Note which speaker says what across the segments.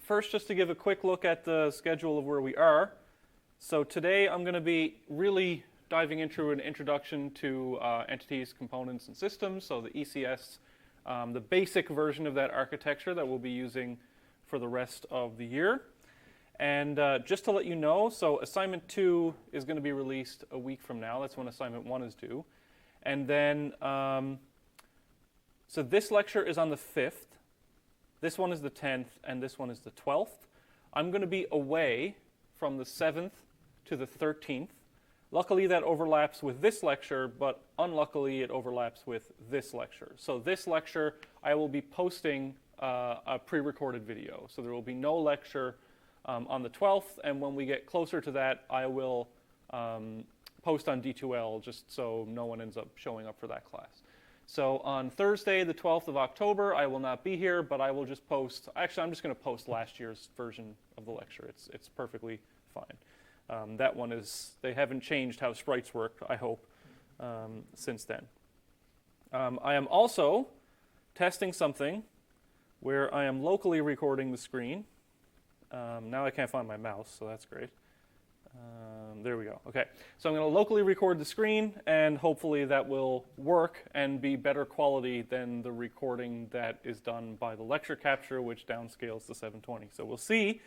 Speaker 1: First, just to give a quick look at the schedule of where we are. So today I'm going to be really diving into an introduction to entities, components, and systems, so the ECS, the basic version of that architecture that we'll be using for the rest of the year. And just to let you know, so assignment 2 is going to be released a week from now. That's when assignment 1 is due. And then, so this lecture is on the 5th. This one is the 10th, and this one is the 12th. I'm going to be away from the 7th to the 13th. Luckily, that overlaps with this lecture, but unluckily, it overlaps with this lecture. So this lecture, I will be posting a pre-recorded video. So there will be no lecture on the 12th, and when we get closer to that, I will post on D2L just so no one ends up showing up for that class. So on Thursday, the 12th of October, I will not be here, but I will just post, actually I'm just going to post last year's version of the lecture. It's perfectly fine. That one is, they haven't changed how sprites work, I hope, since then. I am also testing something where I am locally recording the screen. Now I can't find my mouse, so that's great. There we go. Okay, so I'm going to locally record the screen, and hopefully that will work and be better quality than the recording that is done by the lecture capture, which downscales to 720. So we'll see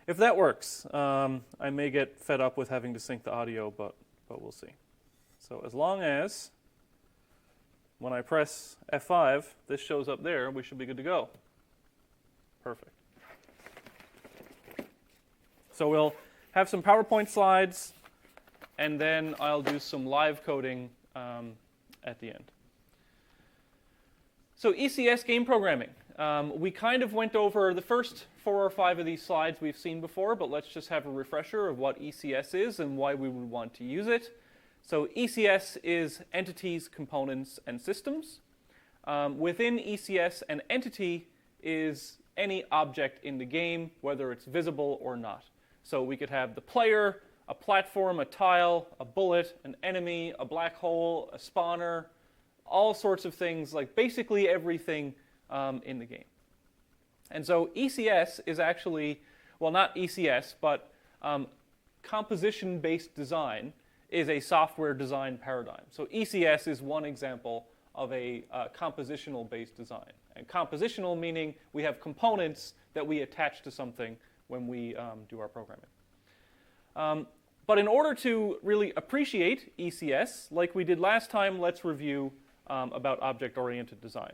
Speaker 1: if that works. I may get fed up with having to sync the audio, but we'll see. So as long as when I press F5, this shows up there, we should be good to go. Perfect. So we'll have some PowerPoint slides, and then I'll do some live coding at the end. So ECS game programming. We kind of went over the first 4 or 5 of these slides we've seen before, but let's just have a refresher of what ECS is and why we would want to use it. So ECS is entities, components, and systems. Within ECS, an entity is any object in the game, whether it's visible or not. So we could have the player, a platform, a tile, a bullet, an enemy, a black hole, a spawner, all sorts of things, like basically everything in the game. And so ECS is actually, well, not ECS, but composition-based design is a software design paradigm. So ECS is one example of a compositional-based design. And compositional meaning we have components that we attach to something when we do our programming. But in order to really appreciate ECS, like we did last time, let's review about object-oriented design.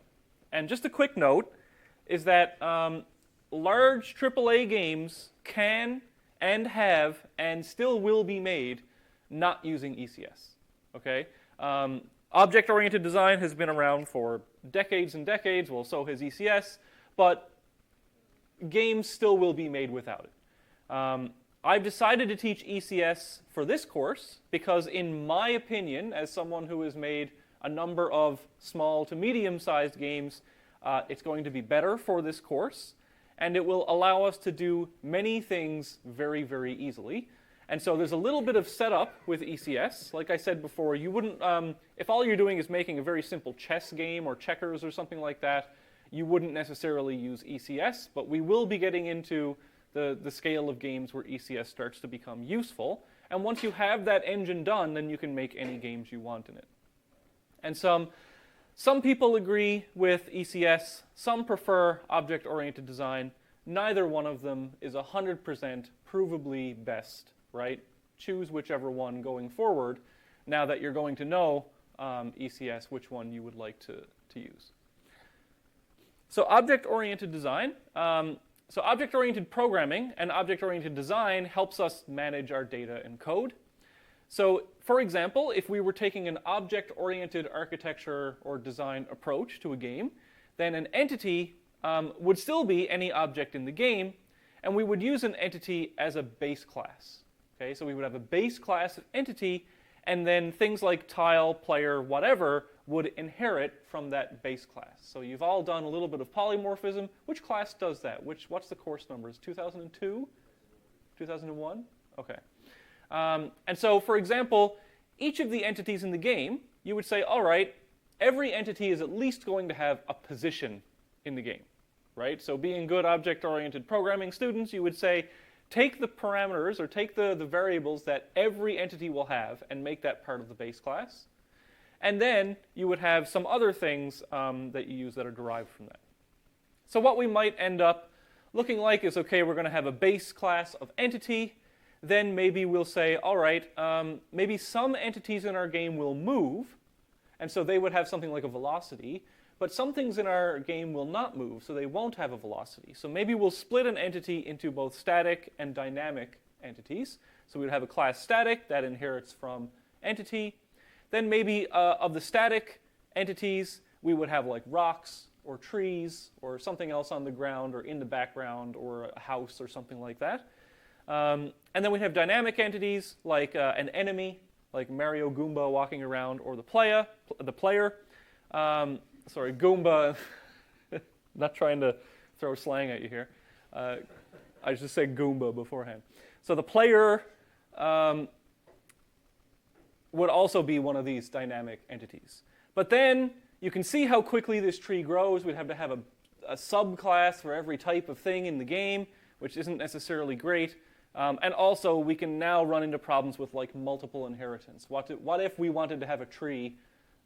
Speaker 1: And just a quick note is that large AAA games can and have and still will be made not using ECS. Okay? Object-oriented design has been around for decades and decades, well, so has ECS, but games still will be made without it. I've decided to teach ECS for this course because, in my opinion, as someone who has made a number of small to medium-sized games, it's going to be better for this course, and it will allow us to do many things very, very easily. And so there's a little bit of setup with ECS. Like I said before, you wouldn't, if all you're doing is making a very simple chess game or checkers or something like that, you wouldn't necessarily use ECS, but we will be getting into the scale of games where ECS starts to become useful. And once you have that engine done, then you can make any games you want in it. And some people agree with ECS, some prefer object-oriented design. Neither one of them is 100% provably best, right? Choose whichever one going forward, now that you're going to know ECS, which one you would like to use. So object-oriented design. So object-oriented programming and object-oriented design helps us manage our data and code. So for example, if we were taking an object-oriented architecture or design approach to a game, then an entity would still be any object in the game, and we would use an entity as a base class. Okay, so we would have a base class entity, and then things like tile, player, whatever would inherit from that base class. So you've all done a little bit of polymorphism. Which class does that? What's the course numbers? 2002? 2001? Okay. And so, for example, each of the entities in the game, you would say, all right, every entity is at least going to have a position in the game, right? So being good object-oriented programming students, you would say, take the parameters or take the variables that every entity will have and make that part of the base class. And then you would have some other things that you use that are derived from that. So what we might end up looking like is, okay, we're going to have a base class of entity. Then maybe we'll say, all right, maybe some entities in our game will move. And so they would have something like a velocity. But some things in our game will not move, so they won't have a velocity. So maybe we'll split an entity into both static and dynamic entities. So we'd have a class static that inherits from entity. Then maybe of the static entities, we would have like rocks or trees or something else on the ground or in the background or a house or something like that. And then we have dynamic entities like an enemy, like Mario Goomba walking around, or the player. Sorry, Goomba. Not trying to throw slang at you here. I just said Goomba beforehand. So the player would also be one of these dynamic entities. But then you can see how quickly this tree grows. We'd have to have a subclass for every type of thing in the game, which isn't necessarily great. And also, we can now run into problems with like multiple inheritance. What if we wanted to have a tree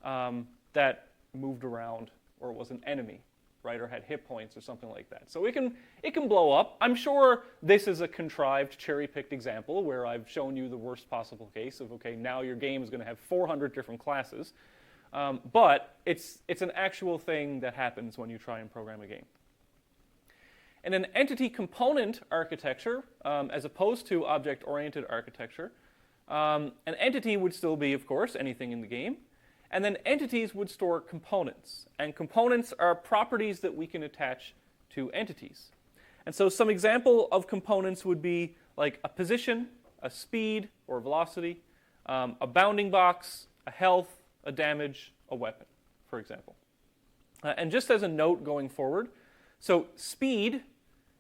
Speaker 1: that moved around or was an enemy, right, or had hit points or something like that? So it can blow up. I'm sure this is a contrived, cherry-picked example where I've shown you the worst possible case of, okay, now your game is going to have 400 different classes. But it's an actual thing that happens when you try and program a game. In an entity component architecture, as opposed to object-oriented architecture, an entity would still be, of course, anything in the game. And then entities would store components. And components are properties that we can attach to entities. And so some example of components would be like a position, a speed or velocity, a bounding box, a health, a damage, a weapon, for example. And just as a note going forward, so speed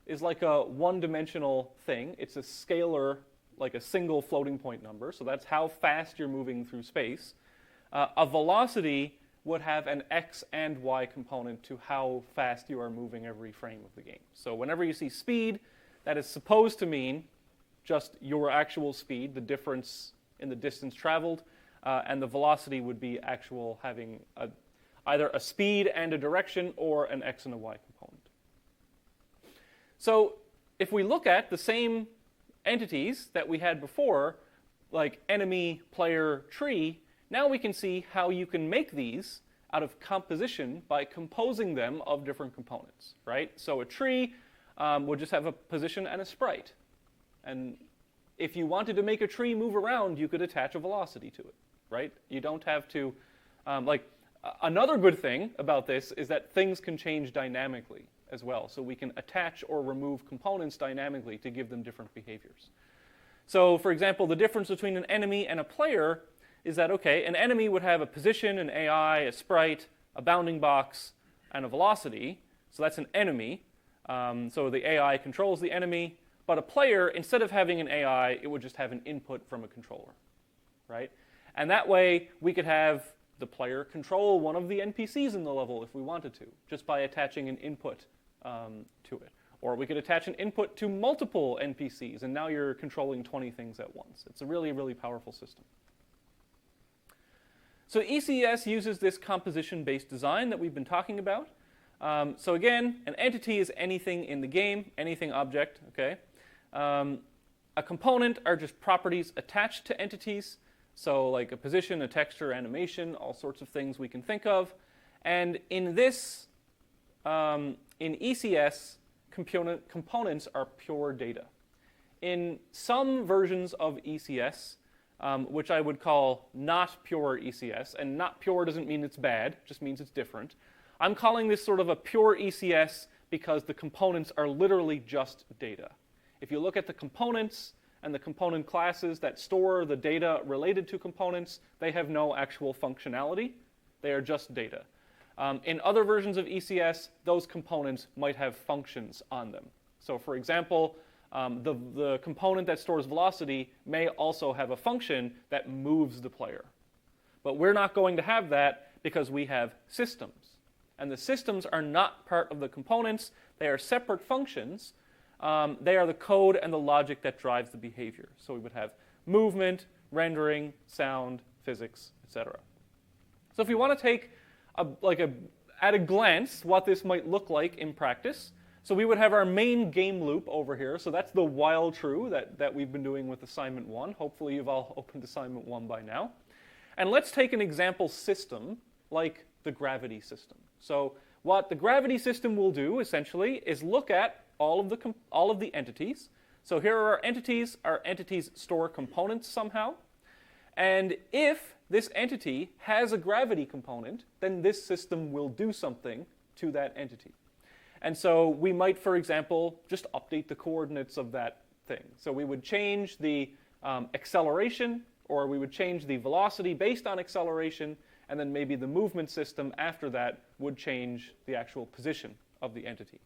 Speaker 1: is like a one-dimensional thing. It's a scalar, like a single floating point number. So that's how fast you're moving through space. A velocity would have an x and y component to how fast you are moving every frame of the game. So whenever you see speed, that is supposed to mean just your actual speed, the difference in the distance traveled, and the velocity would be actual having either a speed and a direction or an x and a y component. So if we look at the same entities that we had before, like enemy, player, tree, now we can see how you can make these out of composition by composing them of different components, right? So a tree would just have a position and a sprite. And if you wanted to make a tree move around, you could attach a velocity to it, right? You don't have to, another good thing about this is that things can change dynamically as well. So we can attach or remove components dynamically to give them different behaviors. So for example, the difference between an enemy and a player is that, okay, an enemy would have a position, an AI, a sprite, a bounding box, and a velocity. So that's an enemy. So the AI controls the enemy. But a player, instead of having an AI, it would just have an input from a controller, right? And that way, we could have the player control one of the NPCs in the level if we wanted to, just by attaching an input to it. Or we could attach an input to multiple NPCs, and now you're controlling 20 things at once. It's a really, really powerful system. So ECS uses this composition-based design that we've been talking about. So again, an entity is anything in the game, anything object, okay? A component are just properties attached to entities. So like a position, a texture, animation, all sorts of things we can think of. And in this, in ECS, components are pure data. In some versions of ECS, which I would call not pure ECS, and not pure doesn't mean it's bad, just means it's different. I'm calling this sort of a pure ECS because the components are literally just data. If you look at the components and the component classes that store the data related to components, they have no actual functionality. They are just data. In other versions of ECS, those components might have functions on them. So for example, the component that stores velocity may also have a function that moves the player. But we're not going to have that because we have systems. And the systems are not part of the components. They are separate functions. They are the code and the logic that drives the behavior. So we would have movement, rendering, sound, physics, etc. So if we want to take at a glance what this might look like in practice, so we would have our main game loop over here. So that's the while true that we've been doing with assignment 1. Hopefully you've all opened assignment 1 by now. And let's take an example system like the gravity system. So what the gravity system will do essentially is look at all of the entities. So here are our entities. Our entities store components somehow. And if this entity has a gravity component, then this system will do something to that entity. And so we might, for example, just update the coordinates of that thing. So we would change the acceleration, or we would change the velocity based on acceleration, and then maybe the movement system after that would change the actual position of the entity.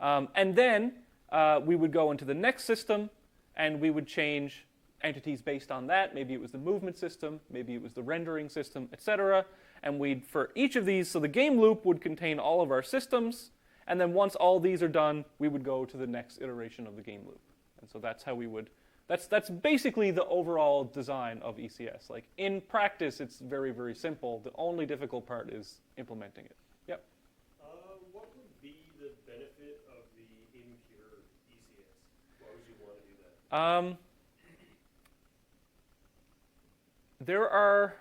Speaker 1: And then we would go into the next system, and we would change entities based on that. Maybe it was the movement system, maybe it was the rendering system, etc. And we'd, for each of these, so the game loop would contain all of our systems, and then once all these are done, we would go to the next iteration of the game loop. And so that's how we would, that's basically the overall design of ECS. Like in practice, it's very, very simple. The only difficult part is implementing it. Yep.
Speaker 2: What would be the benefit of the impure ECS? Why would you want to do that?
Speaker 1: There are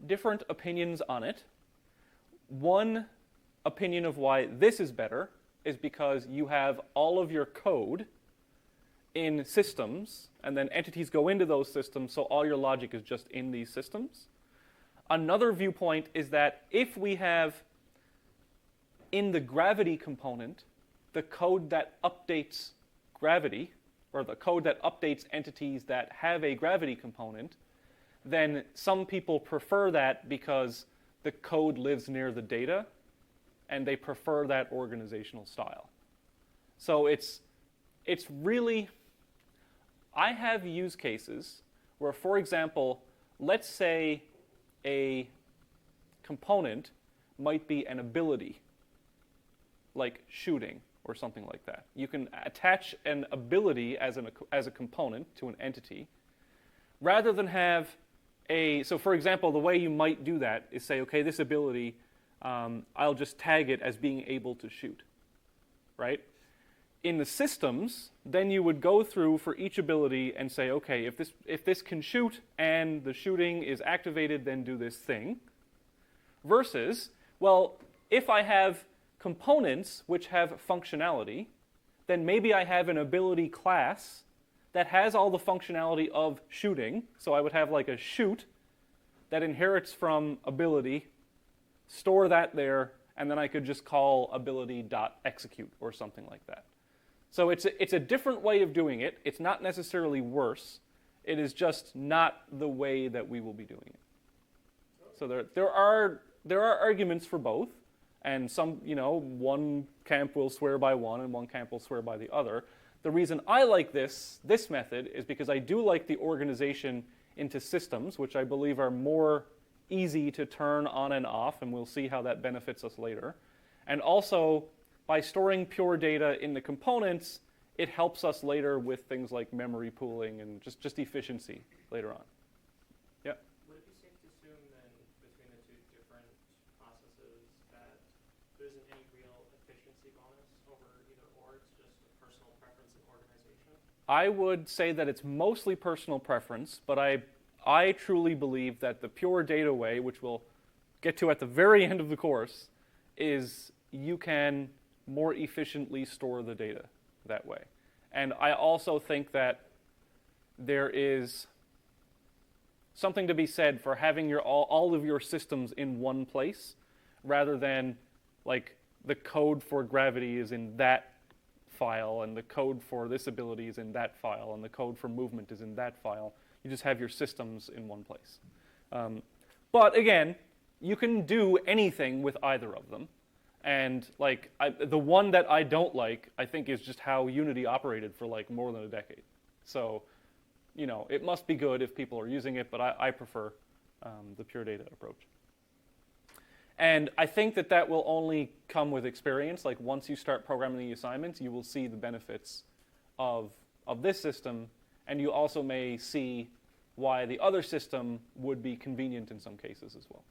Speaker 1: different opinions on it. One opinion of why this is better is because you have all of your code in systems, and then entities go into those systems, so all your logic is just in these systems. Another viewpoint is that if we have in the gravity component the code that updates gravity, or the code that updates entities that have a gravity component, then some people prefer that because the code lives near the data, and they prefer that organizational style. So it's really, I have use cases where, for example, let's say a component might be an ability, like shooting or something like that. You can attach an ability as a component to an entity, rather than have so for example, the way you might do that is say, okay, this ability, I'll just tag it as being able to shoot, right? In the systems, then you would go through for each ability and say, okay, if this can shoot and the shooting is activated, then do this thing. Versus, well, if I have components which have functionality, then maybe I have an ability class that has all the functionality of shooting. So I would have like a shoot that inherits from ability, store that there, and then I could just call ability.execute or something like that. So it's a different way of doing it. It's not necessarily worse. It is just not the way that we will be doing it. So there are arguments for both, and some, one camp will swear by one and one camp will swear by the other. The reason I like this method is because I do like the organization into systems, which I believe are more easy to turn on and off, and we'll see how that benefits us later. And also, by storing pure data in the components, it helps us later with things like memory pooling and just efficiency later on. Yeah?
Speaker 3: Would it be safe to assume then, between the two different processes, that there isn't any real efficiency bonus over either or? It's just a personal preference and organization?
Speaker 1: I would say that it's mostly personal preference, but I truly believe that the pure data way, which we'll get to at the very end of the course, is you can more efficiently store the data that way. And I also think that there is something to be said for having all of your systems in one place, rather than like the code for gravity is in that file, and the code for this ability is in that file, and the code for movement is in that file. You just have your systems in one place. But again, you can do anything with either of them. And the one that I don't like, I think, is just how Unity operated for like more than a decade. So, it must be good if people are using it, but I prefer the pure data approach. And I think that that will only come with experience. Like once you start programming the assignments, you will see the benefits of this system, and you also may see why the other system would be convenient in some cases as well.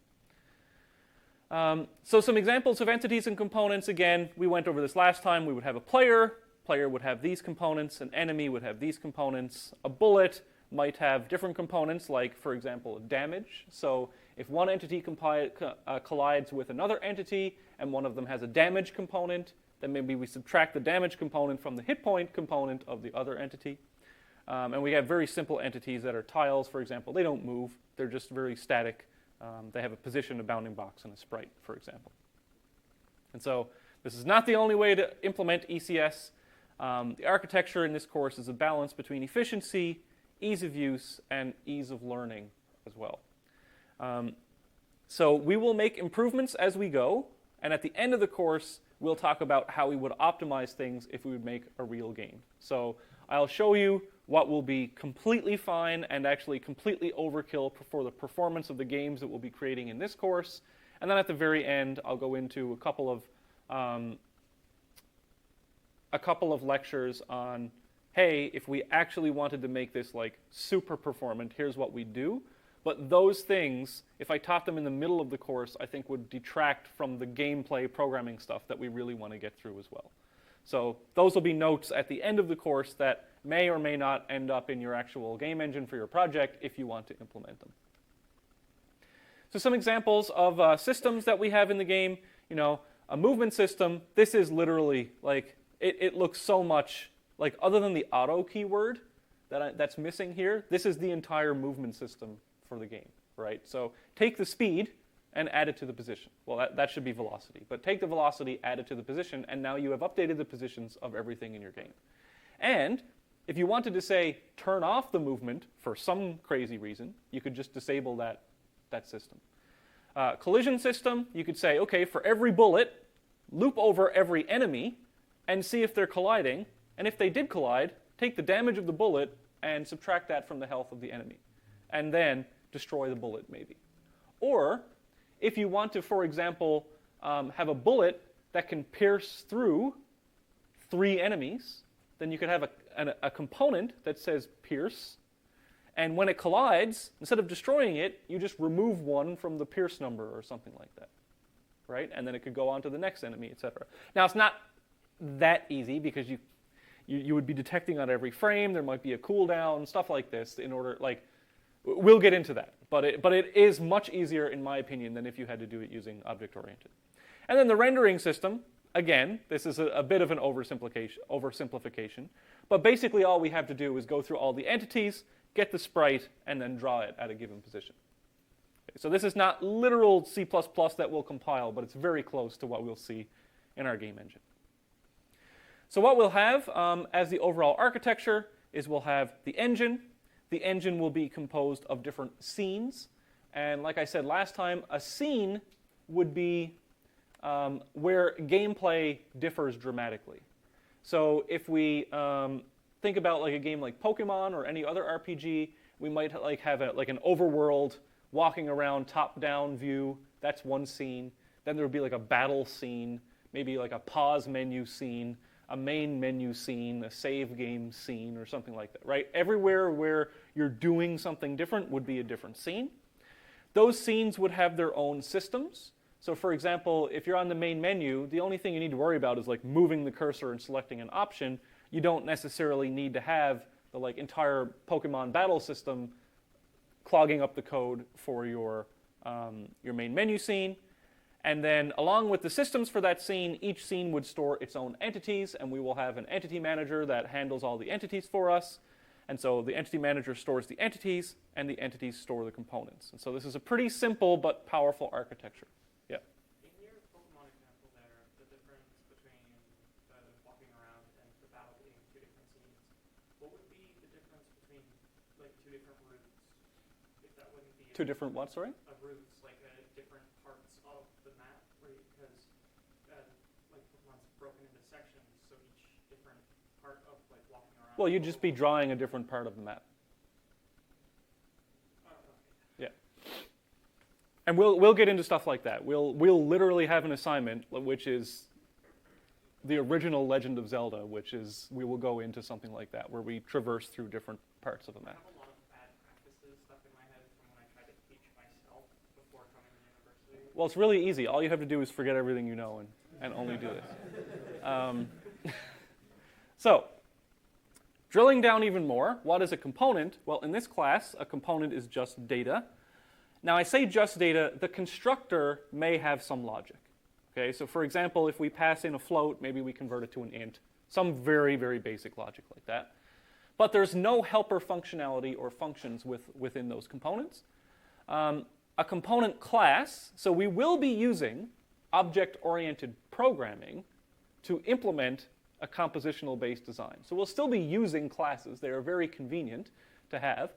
Speaker 1: So some examples of entities and components. Again, we went over this last time. We would have a player. Player would have these components. An enemy would have these components. A bullet might have different components, like, for example, damage. So if one entity collides with another entity and one of them has a damage component, then maybe we subtract the damage component from the hit point component of the other entity. And we have very simple entities that are tiles, for example. They don't move. They're just very static. They have a position, a bounding box, and a sprite, for example. And so this is not the only way to implement ECS. The architecture in this course is a balance between efficiency, ease of use, and ease of learning as well. So we will make improvements as we go, and at the end of the course, we'll talk about how we would optimize things if we would make a real game. So I'll show you what will be completely fine and actually completely overkill for the performance of the games that we'll be creating in this course. And then at the very end, I'll go into a couple of lectures on, hey, if we actually wanted to make this like super performant, here's what we do. But those things, if I taught them in the middle of the course, I think would detract from the gameplay programming stuff that we really want to get through as well. So those will be notes at the end of the course that may or may not end up in your actual game engine for your project if you want to implement them. So some examples of systems that we have in the game. You know, a movement system, this is literally like, it looks so much like, other than the auto keyword that's missing here, this is the entire movement system for the game, right? So take the speed and add it to the position. Well, that should be velocity. But take the velocity, add it to the position, and now you have updated the positions of everything in your game. And if you wanted to say, turn off the movement for some crazy reason, you could just disable that system. Collision system, you could say, okay, for every bullet, loop over every enemy and see if they're colliding. And if they did collide, take the damage of the bullet and subtract that from the health of the enemy. And then destroy the bullet, maybe. Or if you want to, for example, have a bullet that can pierce through 3 enemies, then you could have a component that says pierce. And when it collides, instead of destroying it, you just remove 1 from the pierce number or something like that, right? And then it could go on to the next enemy, etc. Now, it's not that easy because you would be detecting on every frame. There might be a cooldown, stuff like this in order, like, we'll get into that. But it is much easier, in my opinion, than if you had to do it using object-oriented. And then the rendering system, again, this is a bit of an oversimplification. But basically all we have to do is go through all the entities, get the sprite, and then draw it at a given position. Okay, so this is not literal C++ that will compile, but it's very close to what we'll see in our game engine. So what we'll have as the overall architecture is we'll have the engine. The engine will be composed of different scenes. And like I said last time, a scene would be where gameplay differs dramatically. So if we think about like a game like Pokemon or any other RPG, we might have an overworld walking around top-down view. That's one scene. Then there would be like a battle scene, maybe like a pause menu scene, a main menu scene, a save game scene, or something like that, right? Everywhere where you're doing something different would be a different scene. Those scenes would have their own systems. So for example, if you're on the main menu, the only thing you need to worry about is like moving the cursor and selecting an option. You don't necessarily need to have the like entire Pokemon battle system clogging up the code for your main menu scene. And then along with the systems for that scene, each scene would store its own entities, and we will have an entity manager that handles all the entities for us. And so the entity manager stores the entities, and the entities store the components. And so this is a pretty simple but powerful architecture. Yeah.
Speaker 3: In your Pokemon example there, the difference between the walking around and the battle being 2 different scenes, what would be the difference between like 2 different routes? If that wouldn't be
Speaker 1: 2 different what, sorry?
Speaker 3: Routes, like different parts of the map, right? Because like Pokemon's broken into sections, so each different part of like walking around.
Speaker 1: Well, you'd just be drawing a different part of the map.
Speaker 3: Okay.
Speaker 1: Yeah. And we'll get into stuff like that. We'll literally have an assignment, which is the original Legend of Zelda, which is we will go into something like that, where we traverse through different parts of a
Speaker 3: I
Speaker 1: map.
Speaker 3: have a lot of bad practices stuck in my head from when I tried to teach myself before coming to university.
Speaker 1: Well, it's really easy. All you have to do is forget everything you know and only do this. So, drilling down even more, what is a component? Well, in this class, a component is just data. Now, I say just data. The constructor may have some logic. Okay, so for example, if we pass in a float, maybe we convert it to an int. Some very, very basic logic like that. But there's no helper functionality or functions within those components. A component class, so we will be using object-oriented programming to implement a compositional-based design. So we'll still be using classes. They are very convenient to have.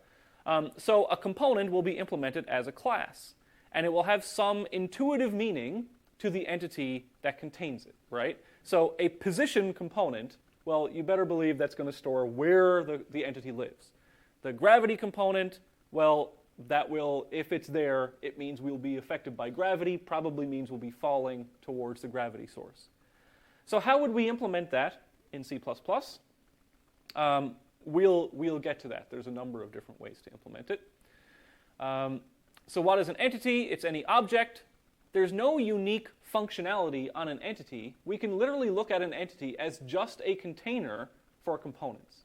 Speaker 1: So a component will be implemented as a class. And it will have some intuitive meaning to the entity that contains it, right? So a position component, well, you better believe that's going to store where the entity lives. The gravity component, well, that will, if it's there, it means we'll be affected by gravity, probably means we'll be falling towards the gravity source. So how would we implement that in C++? We'll get to that. There's a number of different ways to implement it. So what is an entity? It's any object. There's no unique functionality on an entity. We can literally look at an entity as just a container for components.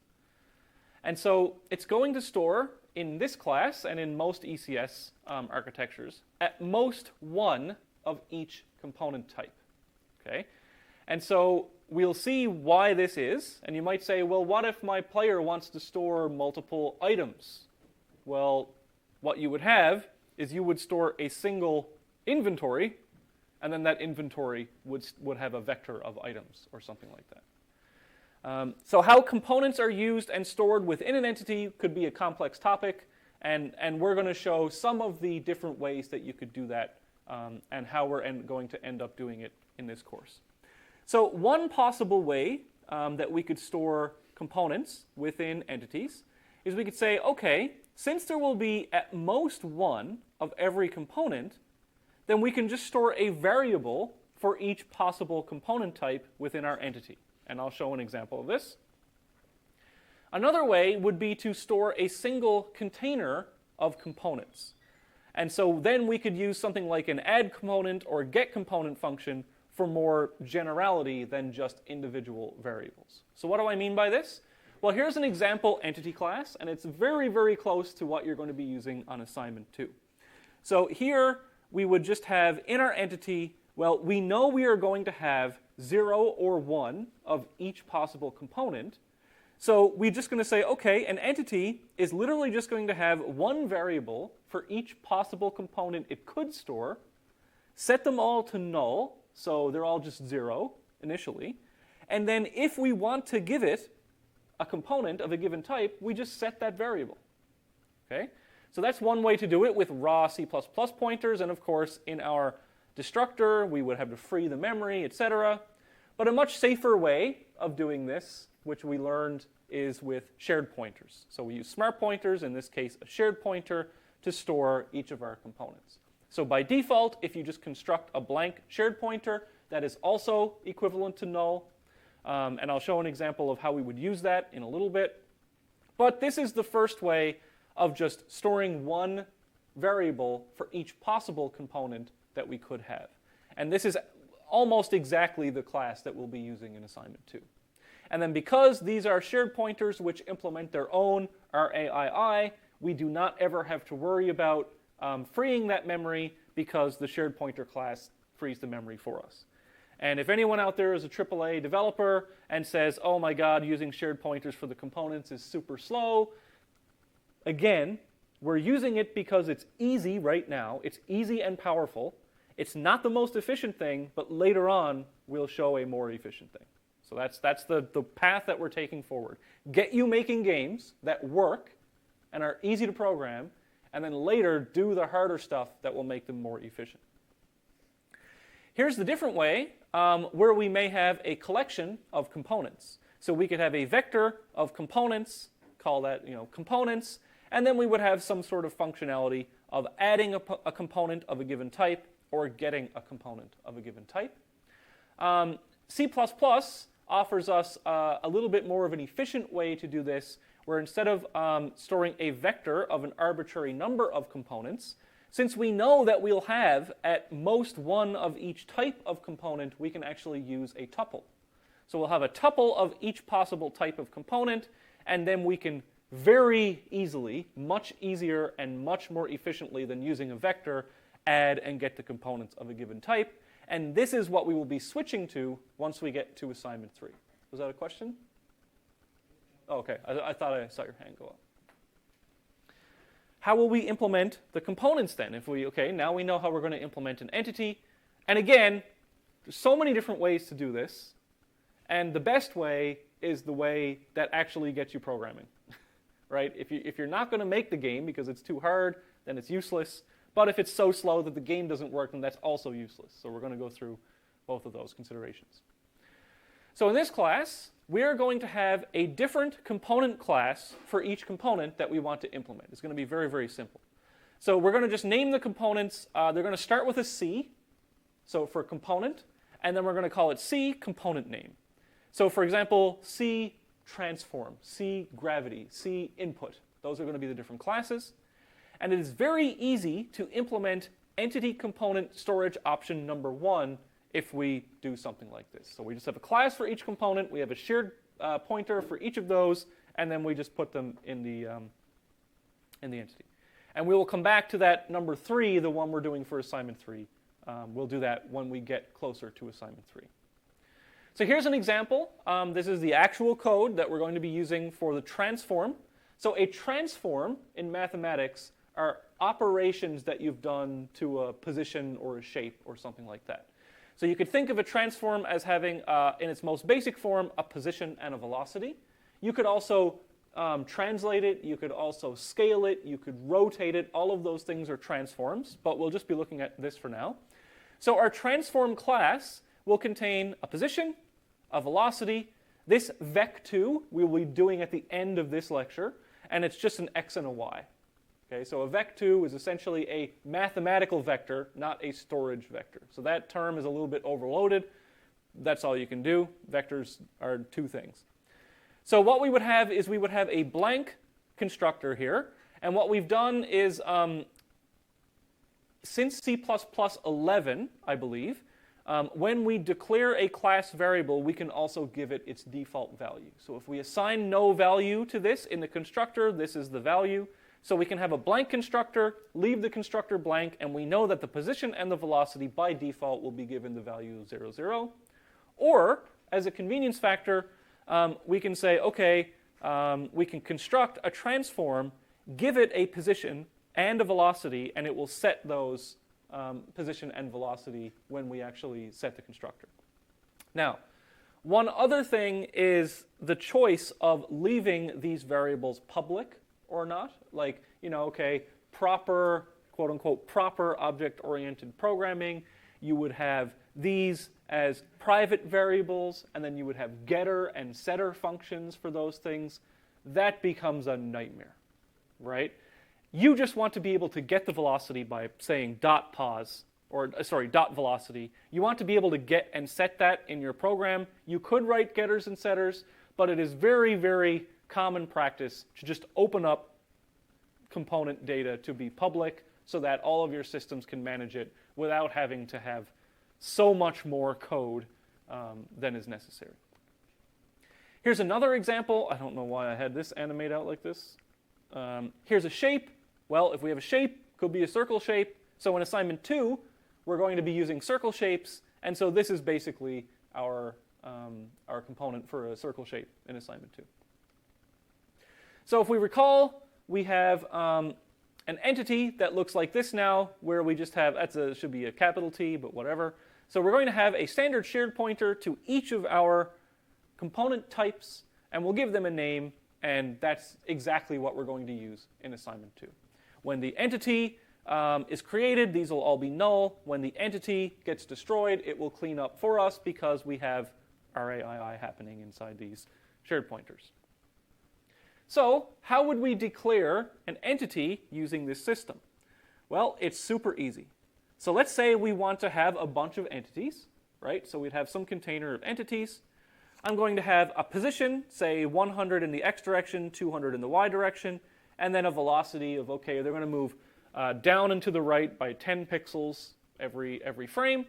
Speaker 1: And so it's going to store, in this class and in most ECS architectures, at most one of each component type. Okay? And so we'll see why this is. And you might say, well, what if my player wants to store multiple items? Well, what you would have is you would store a single inventory, and then that inventory would have a vector of items or something like that. So how components are used and stored within an entity could be a complex topic, and we're going to show some of the different ways that you could do that and how we're going to end up doing it in this course. So one possible way that we could store components within entities is we could say, okay, since there will be at most one of every component, then we can just store a variable for each possible component type within our entity. And I'll show an example of this. Another way would be to store a single container of components. And so then we could use something like an add component or get component function for more generality than just individual variables. So what do I mean by this? Well, here's an example entity class, and it's very, very close to what you're going to be using on assignment 2. So here, we would just have in our entity, well, we know we are going to have 0 or 1 of each possible component. So we're just going to say, okay, an entity is literally just going to have one variable for each possible component it could store, set them all to null, so they're all just 0 initially. And then if we want to give it a component of a given type, we just set that variable. Okay? So that's one way to do it with raw C++ pointers, and of course in our destructor we would have to free the memory, etc. But a much safer way of doing this, which we learned, is with shared pointers. So we use smart pointers, in this case a shared pointer, to store each of our components. So by default, if you just construct a blank shared pointer, that is also equivalent to null. And I'll show an example of how we would use that in a little bit. But this is the first way of just storing one variable for each possible component that we could have. And this is almost exactly the class that we'll be using in assignment 2. And then because these are shared pointers which implement their own RAII, we do not ever have to worry about freeing that memory because the shared pointer class frees the memory for us. And if anyone out there is a AAA developer and says, oh my god, using shared pointers for the components is super slow, again, we're using it because it's easy right now. It's easy and powerful. It's not the most efficient thing, but later on, we'll show a more efficient thing. So that's the path that we're taking forward. Get you making games that work and are easy to program, and then later do the harder stuff that will make them more efficient. Here's the different way where we may have a collection of components. So we could have a vector of components, call that components, and then we would have some sort of functionality of adding a component of a given type or getting a component of a given type. C++ offers us a little bit more of an efficient way to do this, where instead of storing a vector of an arbitrary number of components, since we know that we'll have at most one of each type of component, we can actually use a tuple. So we'll have a tuple of each possible type of component, and then we can very easily, much easier and much more efficiently than using a vector, add and get the components of a given type. And this is what we will be switching to once we get to assignment 3. Was that a question? Oh, okay, I thought I saw your hand go up. How will we implement the components then? Okay, now we know how we're going to implement an entity. And again, there's so many different ways to do this. And the best way is the way that actually gets you programming, right? If you're not going to make the game because it's too hard, then it's useless. But if it's so slow that the game doesn't work, then that's also useless. So we're going to go through both of those considerations. So in this class, we are going to have a different component class for each component that we want to implement. It's going to be very, very simple. So we're going to just name the components. They're going to start with a C, so for component, and then we're going to call it C component name. So for example, C transform, C gravity, C input. Those are going to be the different classes. And it is very easy to implement entity component storage option number 1 if we do something like this. So we just have a class for each component, we have a shared pointer for each of those, and then we just put them in the entity. And we will come back to that number 3, the one we're doing for assignment 3. We'll do that when we get closer to assignment 3. So here's an example. This is the actual code that we're going to be using for the transform. So a transform in mathematics are operations that you've done to a position or a shape or something like that. So you could think of a transform as having, in its most basic form, a position and a velocity. You could also translate it. You could also scale it. You could rotate it. All of those things are transforms, but we'll just be looking at this for now. So our transform class will contain a position, a velocity. This vec2 we will be doing at the end of this lecture, and it's just an x and a y. Okay, so a vec2 is essentially a mathematical vector, not a storage vector. So that term is a little bit overloaded. That's all you can do. Vectors are 2 things. So what we would have is we would have a blank constructor here. And what we've done is, since C++11, I believe, when we declare a class variable, we can also give it its default value. So if we assign no value to this in the constructor, this is the value. So we can have a blank constructor, leave the constructor blank, and we know that the position and the velocity by default will be given the value of 0, 0. Or, as a convenience factor, we can say, okay, we can construct a transform, give it a position and a velocity, and it will set those position and velocity when we actually set the constructor. Now, one other thing is the choice of leaving these variables public or not. Like, okay, proper, quote unquote, proper object-oriented programming, you would have these as private variables, and then you would have getter and setter functions for those things. That becomes a nightmare, right? You just want to be able to get the velocity by saying dot velocity. You want to be able to get and set that in your program. You could write getters and setters, but it is very, very common practice to just open up component data to be public so that all of your systems can manage it without having to have so much more code than is necessary. Here's another example. I don't know why I had this animate out like this. Here's a shape. Well, if we have a shape, it could be a circle shape. So in assignment 2, we're going to be using circle shapes. And so this is basically our component for a circle shape in assignment 2. So if we recall, we have an entity that looks like this now, where we just have, should be a capital T, but whatever. So we're going to have a standard shared pointer to each of our component types, and we'll give them a name, and that's exactly what we're going to use in assignment 2. When the entity is created, these will all be null. When the entity gets destroyed, it will clean up for us because we have RAII happening inside these shared pointers. So how would we declare an entity using this system? Well, it's super easy. So let's say we want to have a bunch of entities, right? So we'd have some container of entities. I'm going to have a position, say 100 in the x direction, 200 in the y direction, and then a velocity of, okay, they're going to move down and to the right by 10 pixels every frame.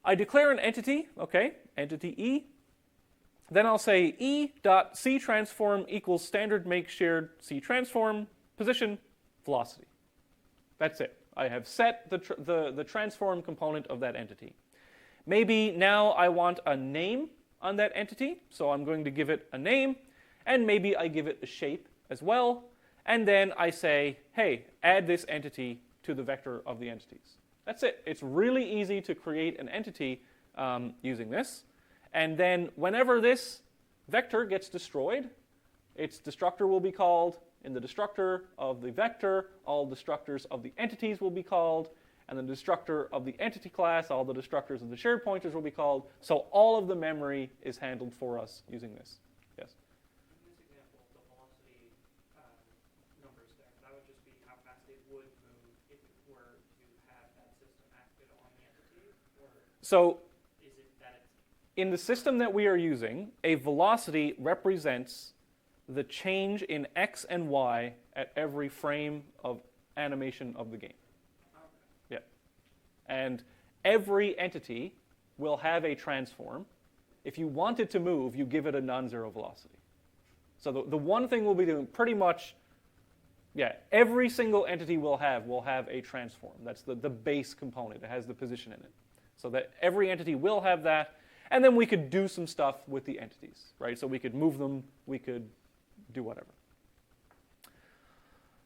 Speaker 1: I declare an entity, okay, entity E. Then I'll say E.cTransform equals standard make shared cTransform position velocity. That's it. I have set the transform component of that entity. Maybe now I want a name on that entity, so I'm going to give it a name, and maybe I give it a shape as well, and then I say, hey, add this entity to the vector of the entities. That's it. It's really easy to create an entity using this, and then whenever this vector gets destroyed, its destructor will be called. In the destructor of the vector, all destructors of the entities will be called, and the destructor of the entity class, all the destructors of the shared pointers will be called. So all of the memory is handled for us using this. Yes?
Speaker 3: In this example, the velocity numbers there, that would just be how fast it would move if it were to have that system acted on the entity? Or
Speaker 1: So
Speaker 3: is it that it's...
Speaker 1: in the system that we are using, a velocity represents the change in x and y at every frame of animation of the game.
Speaker 3: Okay.
Speaker 1: Yeah. And every entity will have a transform. If you want it to move, you give it a non-zero velocity. So the one thing we'll be doing pretty much, yeah, every single entity will have a transform. That's the base component. It has the position in it. So that every entity will have that. And then we could do some stuff with the entities, right? So we could move them, we could do whatever.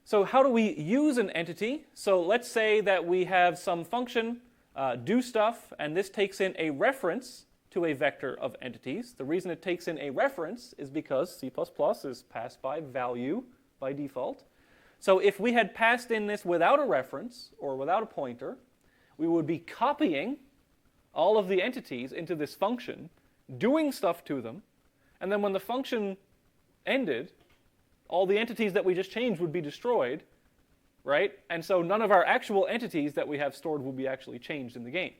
Speaker 1: So how do we use an entity? So let's say that we have some function do stuff, and this takes in a reference to a vector of entities. The reason it takes in a reference is because C++ is passed by value by default. So if we had passed in this without a reference or without a pointer, we would be copying all of the entities into this function, doing stuff to them, and then when the function ended, all the entities that we just changed would be destroyed, right? And so none of our actual entities that we have stored will be actually changed in the game.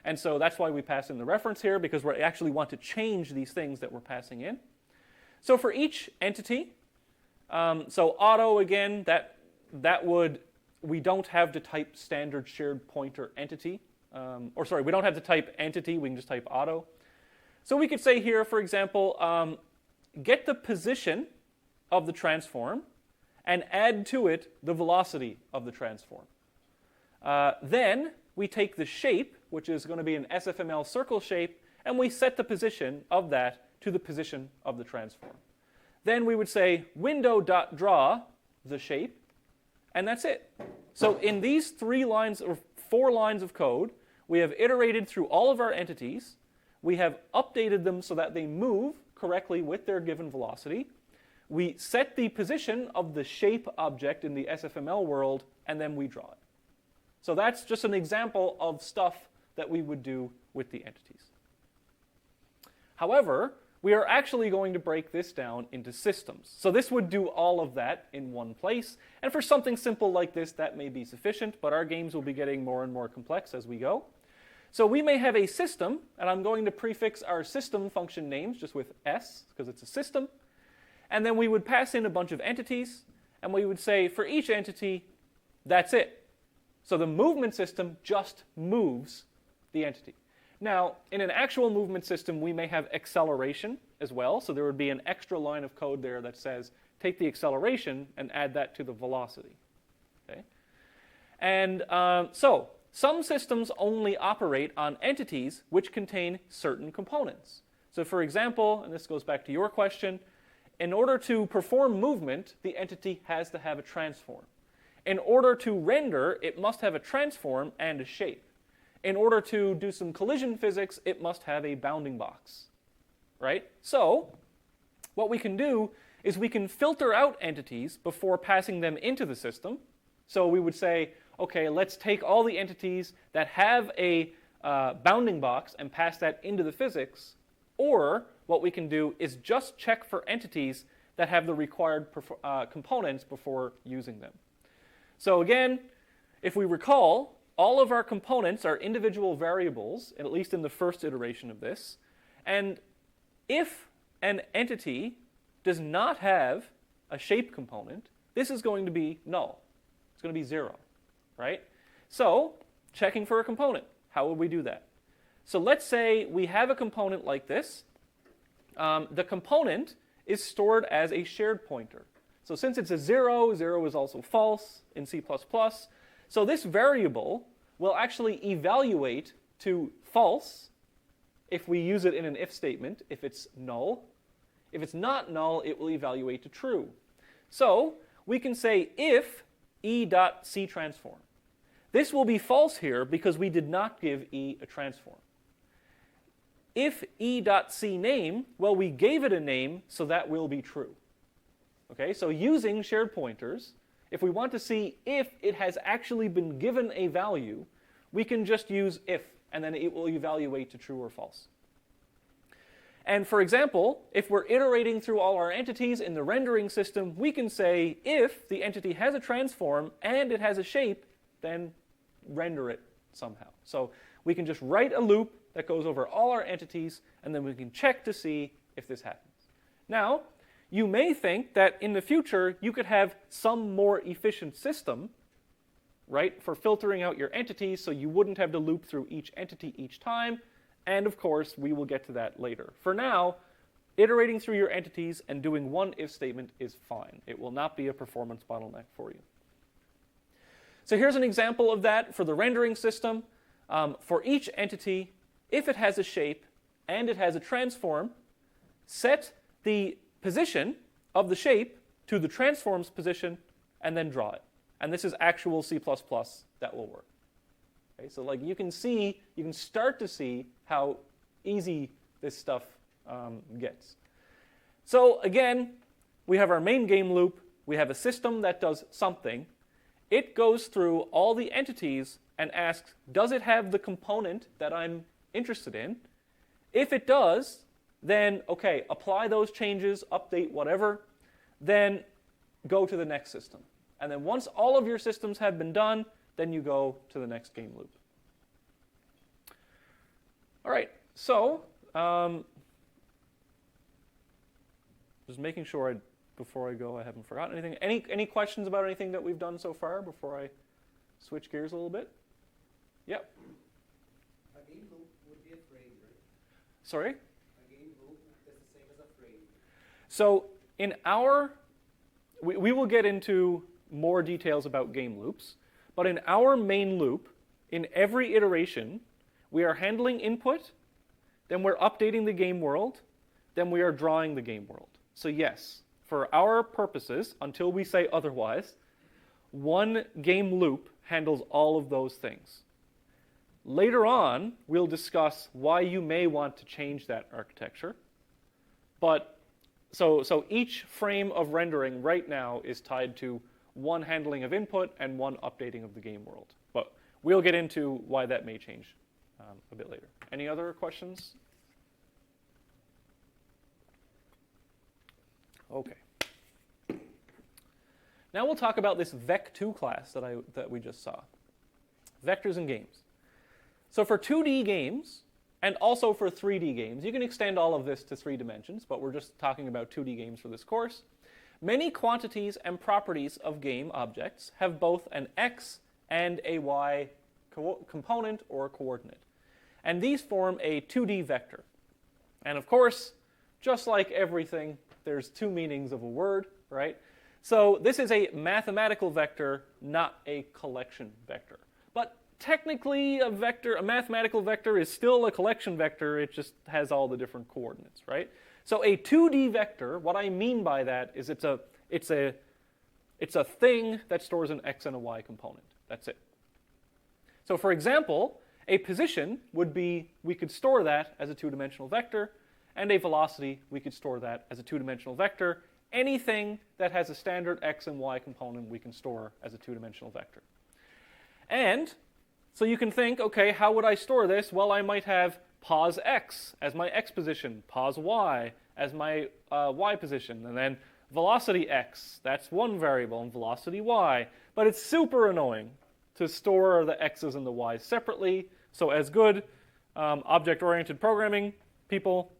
Speaker 1: And so that's why we pass in the reference here, because we actually want to change these things that we're passing in. So for each entity, so auto, again, we don't have to type standard shared pointer entity. We don't have to type entity, we can just type auto. So we could say here, for example, get the position of the transform and add to it the velocity of the transform. Then we take the shape, which is going to be an SFML circle shape, and we set the position of that to the position of the transform. Then we would say window.draw the shape, and that's it. So in these 3 lines or 4 lines of code, we have iterated through all of our entities. We have updated them so that they move correctly with their given velocity. We set the position of the shape object in the SFML world, and then we draw it. So that's just an example of stuff that we would do with the entities. However, we are actually going to break this down into systems. So this would do all of that in one place. And for something simple like this, that may be sufficient, but our games will be getting more and more complex as we go. So we may have a system, and I'm going to prefix our system function names just with S, because it's a system. And then we would pass in a bunch of entities, and we would say for each entity, that's it. So the movement system just moves the entity. Now, in an actual movement system, we may have acceleration as well. So there would be an extra line of code there that says, take the acceleration and add that to the velocity. Okay? And so some systems only operate on entities which contain certain components. So for example, and this goes back to your question, in order to perform movement, the entity has to have a transform. In order to render, it must have a transform and a shape. In order to do some collision physics, it must have a bounding box, right? So what we can do is we can filter out entities before passing them into the system. So we would say, okay, let's take all the entities that have a bounding box and pass that into the physics. Or what we can do is just check for entities that have the required components before using them. So again, if we recall, all of our components are individual variables, at least in the first iteration of this. And if an entity does not have a shape component, this is going to be null. It's going to be 0, right? So, checking for a component. How would we do that? So let's say we have a component like this. The component is stored as a shared pointer. So since it's a 0, 0 is also false in C++. So this variable will actually evaluate to false if we use it in an if statement, if it's null. If it's not null, it will evaluate to true. So we can say if e.cTransform. This will be false here because we did not give e a transform. If e.cName, well, we gave it a name, so that will be true. Okay, so using shared pointers, if we want to see if it has actually been given a value, we can just use if, and then it will evaluate to true or false. And for example, if we're iterating through all our entities in the rendering system, we can say if the entity has a transform and it has a shape, then render it somehow. So we can just write a loop that goes over all our entities, and then we can check to see if this happens. Now, you may think that in the future you could have some more efficient system, right, for filtering out your entities so you wouldn't have to loop through each entity each time. And of course, we will get to that later. For now, iterating through your entities and doing one if statement is fine. It will not be a performance bottleneck for you. So here's an example of that for the rendering system. For each entity, if it has a shape and it has a transform, set the position of the shape to the transform's position and then draw it. And this is actual C++ that will work. Okay, so like you can start to see how easy this stuff gets. So again, we have our main game loop. We have a system that does something. It goes through all the entities and asks, does it have the component that I'm interested in? If it does, then okay, apply those changes, update whatever, then go to the next system. And then once all of your systems have been done, then you go to the next game loop. All right, so just making sure before I go I haven't forgotten anything. Any questions about anything that we've done so far before I switch gears a little bit? Yep.
Speaker 4: A game loop would be a frame, right?
Speaker 1: Sorry?
Speaker 4: A game loop is the same as a frame.
Speaker 1: So in our, we will get into more details about game loops, but in our main loop, in every iteration, we are handling input, then we're updating the game world, then we are drawing the game world. So yes, for our purposes, until we say otherwise, one game loop handles all of those things. Later on, we'll discuss why you may want to change that architecture. But so each frame of rendering right now is tied to one handling of input and one updating of the game world. But we'll get into why that may change a bit later. Any other questions? Okay. Now we'll talk about this vec2 class that we just saw. Vectors and games. So for 2D games, and also for 3D games, you can extend all of this to 3 dimensions, but we're just talking about 2D games for this course. Many quantities and properties of game objects have both an x and a y component or coordinate. And these form a 2D vector. And of course, just like everything, there's two meanings of a word, right? So this is a mathematical vector, not a collection vector. But technically, a mathematical vector is still a collection vector. It just has all the different coordinates, right? So a 2D vector, what I mean by that is it's a thing that stores an x and a y component. That's it. So for example, a position would be, we could store that as a 2-dimensional vector, and a velocity, we could store that as a 2-dimensional vector. Anything that has a standard x and y component, we can store as a 2-dimensional vector. And so you can think, okay, how would I store this? Well, I might have pos x as my x position, pos y as my y position, and then velocity x, that's one variable, and velocity y. But it's super annoying to store the x's and the y's separately. So as good object-oriented programming people,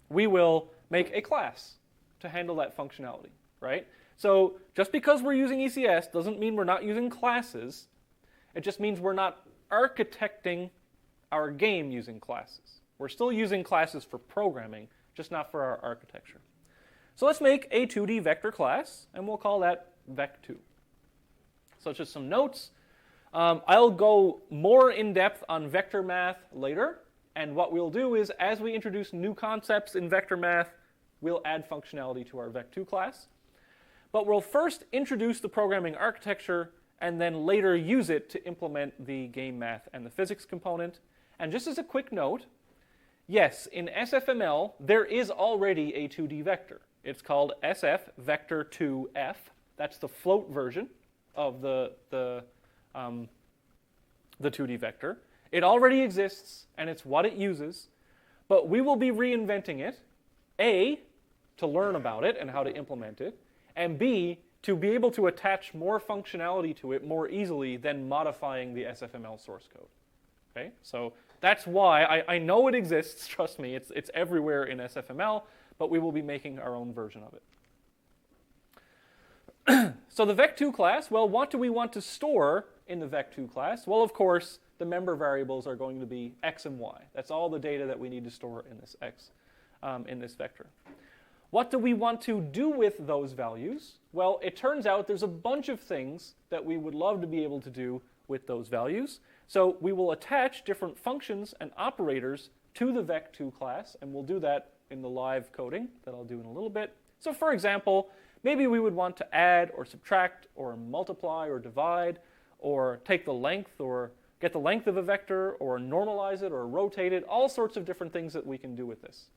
Speaker 1: we will make a class to handle that functionality, right? So just because we're using ECS doesn't mean we're not using classes. It just means we're not architecting our game using classes. We're still using classes for programming, just not for our architecture. So let's make a 2D vector class, and we'll call that vec2. So just some notes. I'll go more in depth on vector math later, and what we'll do is as we introduce new concepts in vector math, we'll add functionality to our vec2 class. But we'll first introduce the programming architecture and then later use it to implement the game math and the physics component. And just as a quick note, yes, in SFML, there is already a 2D vector. It's called SF vector 2F. That's the float version of the 2D vector. It already exists, and it's what it uses. But we will be reinventing it, A, to learn about it and how to implement it, and B, to be able to attach more functionality to it more easily than modifying the SFML source code. Okay? So that's why I know it exists, trust me, it's everywhere in SFML, but we will be making our own version of it. So the vec2 class, well, what do we want to store in the vec2 class? Well, of course, the member variables are going to be x and y. That's all the data that we need to store in this in this vector. What do we want to do with those values? Well, it turns out there's a bunch of things that we would love to be able to do with those values. So we will attach different functions and operators to the vec2 class, and we'll do that in the live coding that I'll do in a little bit. So for example, maybe we would want to add or subtract or multiply or divide or take the length or get the length of a vector or normalize it or rotate it, all sorts of different things that we can do with this.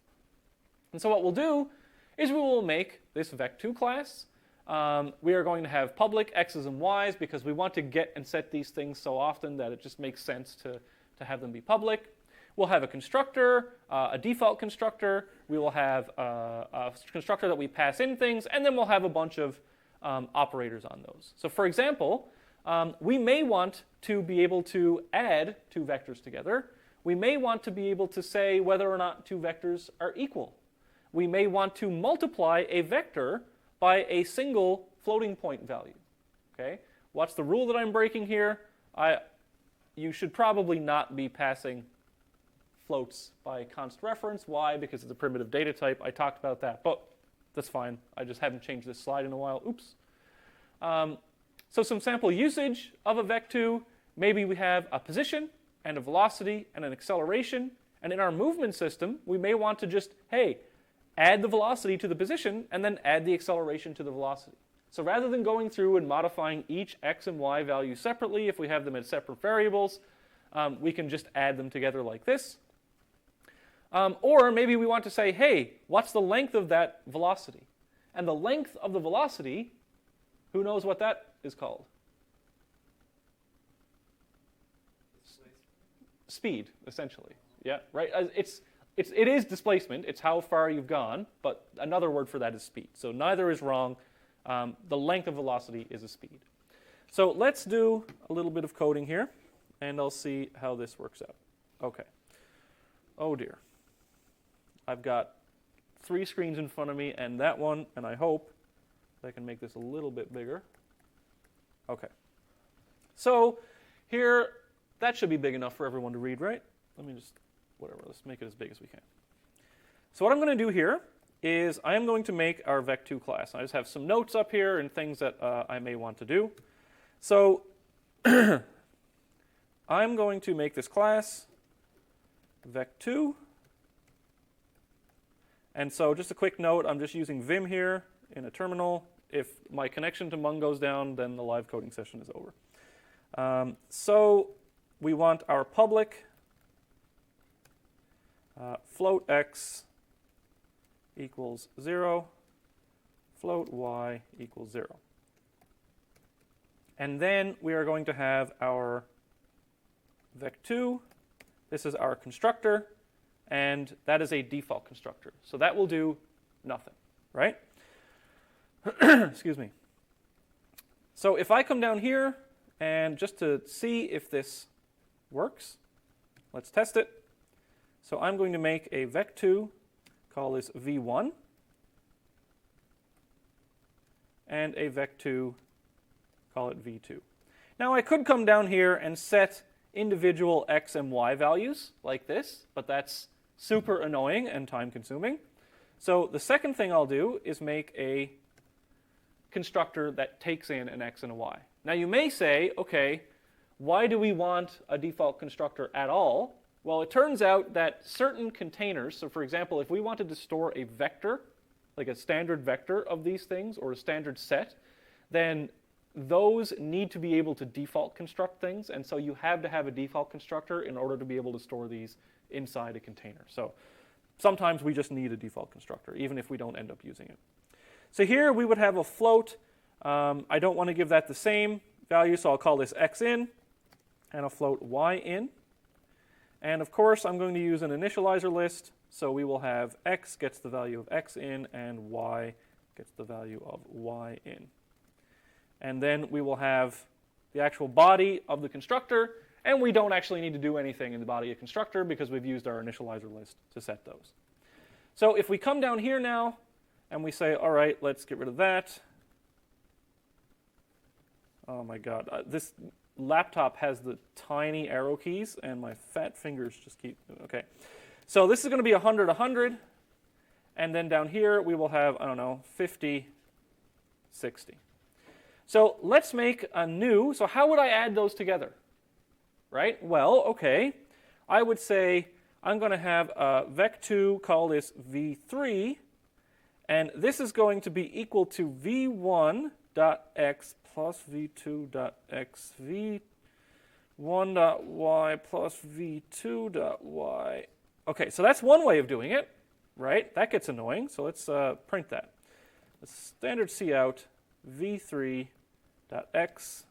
Speaker 1: And so what we'll do is we will make this vec2 class. We are going to have public x's and y's because we want to get and set these things so often that it just makes sense to have them be public. We'll have a constructor, a default constructor. We will have a constructor that we pass in things, and then we'll have a bunch of operators on those. So for example, we may want to be able to add two vectors together. We may want to be able to say whether or not two vectors are equal. We may want to multiply a vector by a single floating point value. Okay? What's the rule that I'm breaking here? You should probably not be passing floats by const reference. Why? Because it's a primitive data type. I talked about that, but that's fine. I just haven't changed this slide in a while. Oops. So some sample usage of a vec2. Maybe we have a position and a velocity and an acceleration. And in our movement system, we may want to just, hey, add the velocity to the position, and then add the acceleration to the velocity. So rather than going through and modifying each x and y value separately, if we have them as separate variables, we can just add them together like this. Or maybe we want to say, hey, what's the length of that velocity? And the length of the velocity, who knows what that is called? Speed, essentially. Yeah, right? It is displacement. It's how far you've gone, but another word for that is speed. So neither is wrong. The length of velocity is a speed. So let's do a little bit of coding here, and I'll see how this works out. Okay. Oh dear. I've got 3 screens in front of me, and that one, and I hope I can make this a little bit bigger. Okay. So here, that should be big enough for everyone to read, right? Let me just, whatever, let's make it as big as we can. So what I'm going to do here is I am going to make our vec2 class. I just have some notes up here and things that I may want to do. So I'm going to make this class vec2. And so just a quick note, I'm just using Vim here in a terminal. If my connection to Mung goes down, then the live coding session is over. So we want our public float x equals 0, float y equals 0. And then we are going to have our vec2. This is our constructor, and that is a default constructor. So that will do nothing, right? Excuse me. So if I come down here And just to see if this works, let's test it. So I'm going to make a vec2, call this v1, and a vec2, call it v2. Now I could come down here and set individual x and y values like this, but that's super annoying and time consuming. So the second thing I'll do is make a constructor that takes in an x and a y. Now you may say, okay, why do we want a default constructor at all? Well, it turns out that certain containers, so for example, if we wanted to store a vector, like a standard vector of these things or a standard set, then those need to be able to default construct things, and so you have to have a default constructor in order to be able to store these inside a container. So sometimes we just need a default constructor, even if we don't end up using it. So here we would have a float. I don't want to give that the same value, so I'll call this x in, and a float y in. And of course, I'm going to use an initializer list, so we will have x gets the value of x in, and y gets the value of y in. And then we will have the actual body of the constructor, and we don't actually need to do anything in the body of constructor because we've used our initializer list to set those. So if we come down here now, and we say, all right, let's get rid of that. Oh my God, this laptop has the tiny arrow keys, and my fat fingers just keep, okay. So this is going to be 100, 100, and then down here we will have, I don't know, 50, 60. So let's make a new, so how would I add those together? Right? Well, okay, I would say I'm going to have a vec2, call this v3, and this is going to be equal to v1.x plus v2.x, v1.y plus v2.y. Okay, so that's one way of doing it, right? That gets annoying, so let's print that. The standard cout v3.x,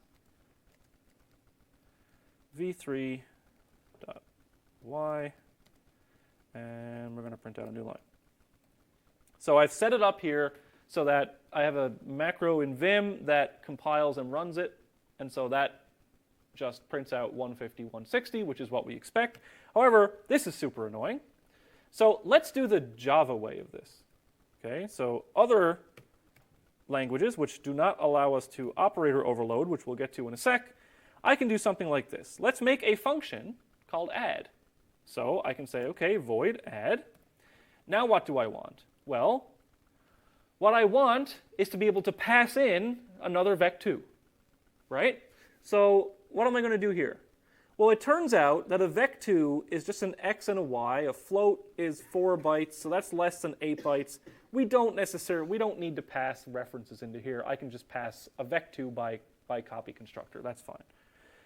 Speaker 1: v3.y, and we're going to print out a new line. So I've set it up here so that I have a macro in Vim that compiles and runs it, and so that just prints out 150, 160, which is what we expect. However, this is super annoying. So let's do the Java way of this. Okay, so other languages which do not allow us to operator overload, which we'll get to in a sec, I can do something like this. Let's make a function called add. So I can say, okay, void add. Now what do I want? Well, what I want is to be able to pass in another vec2, right? So what am I going to do here? Well, it turns out that a vec2 is just an x and a y. A float is 4 bytes, so that's less than 8 bytes. We don't need to pass references into here. I can just pass a vec2 by copy constructor. That's fine.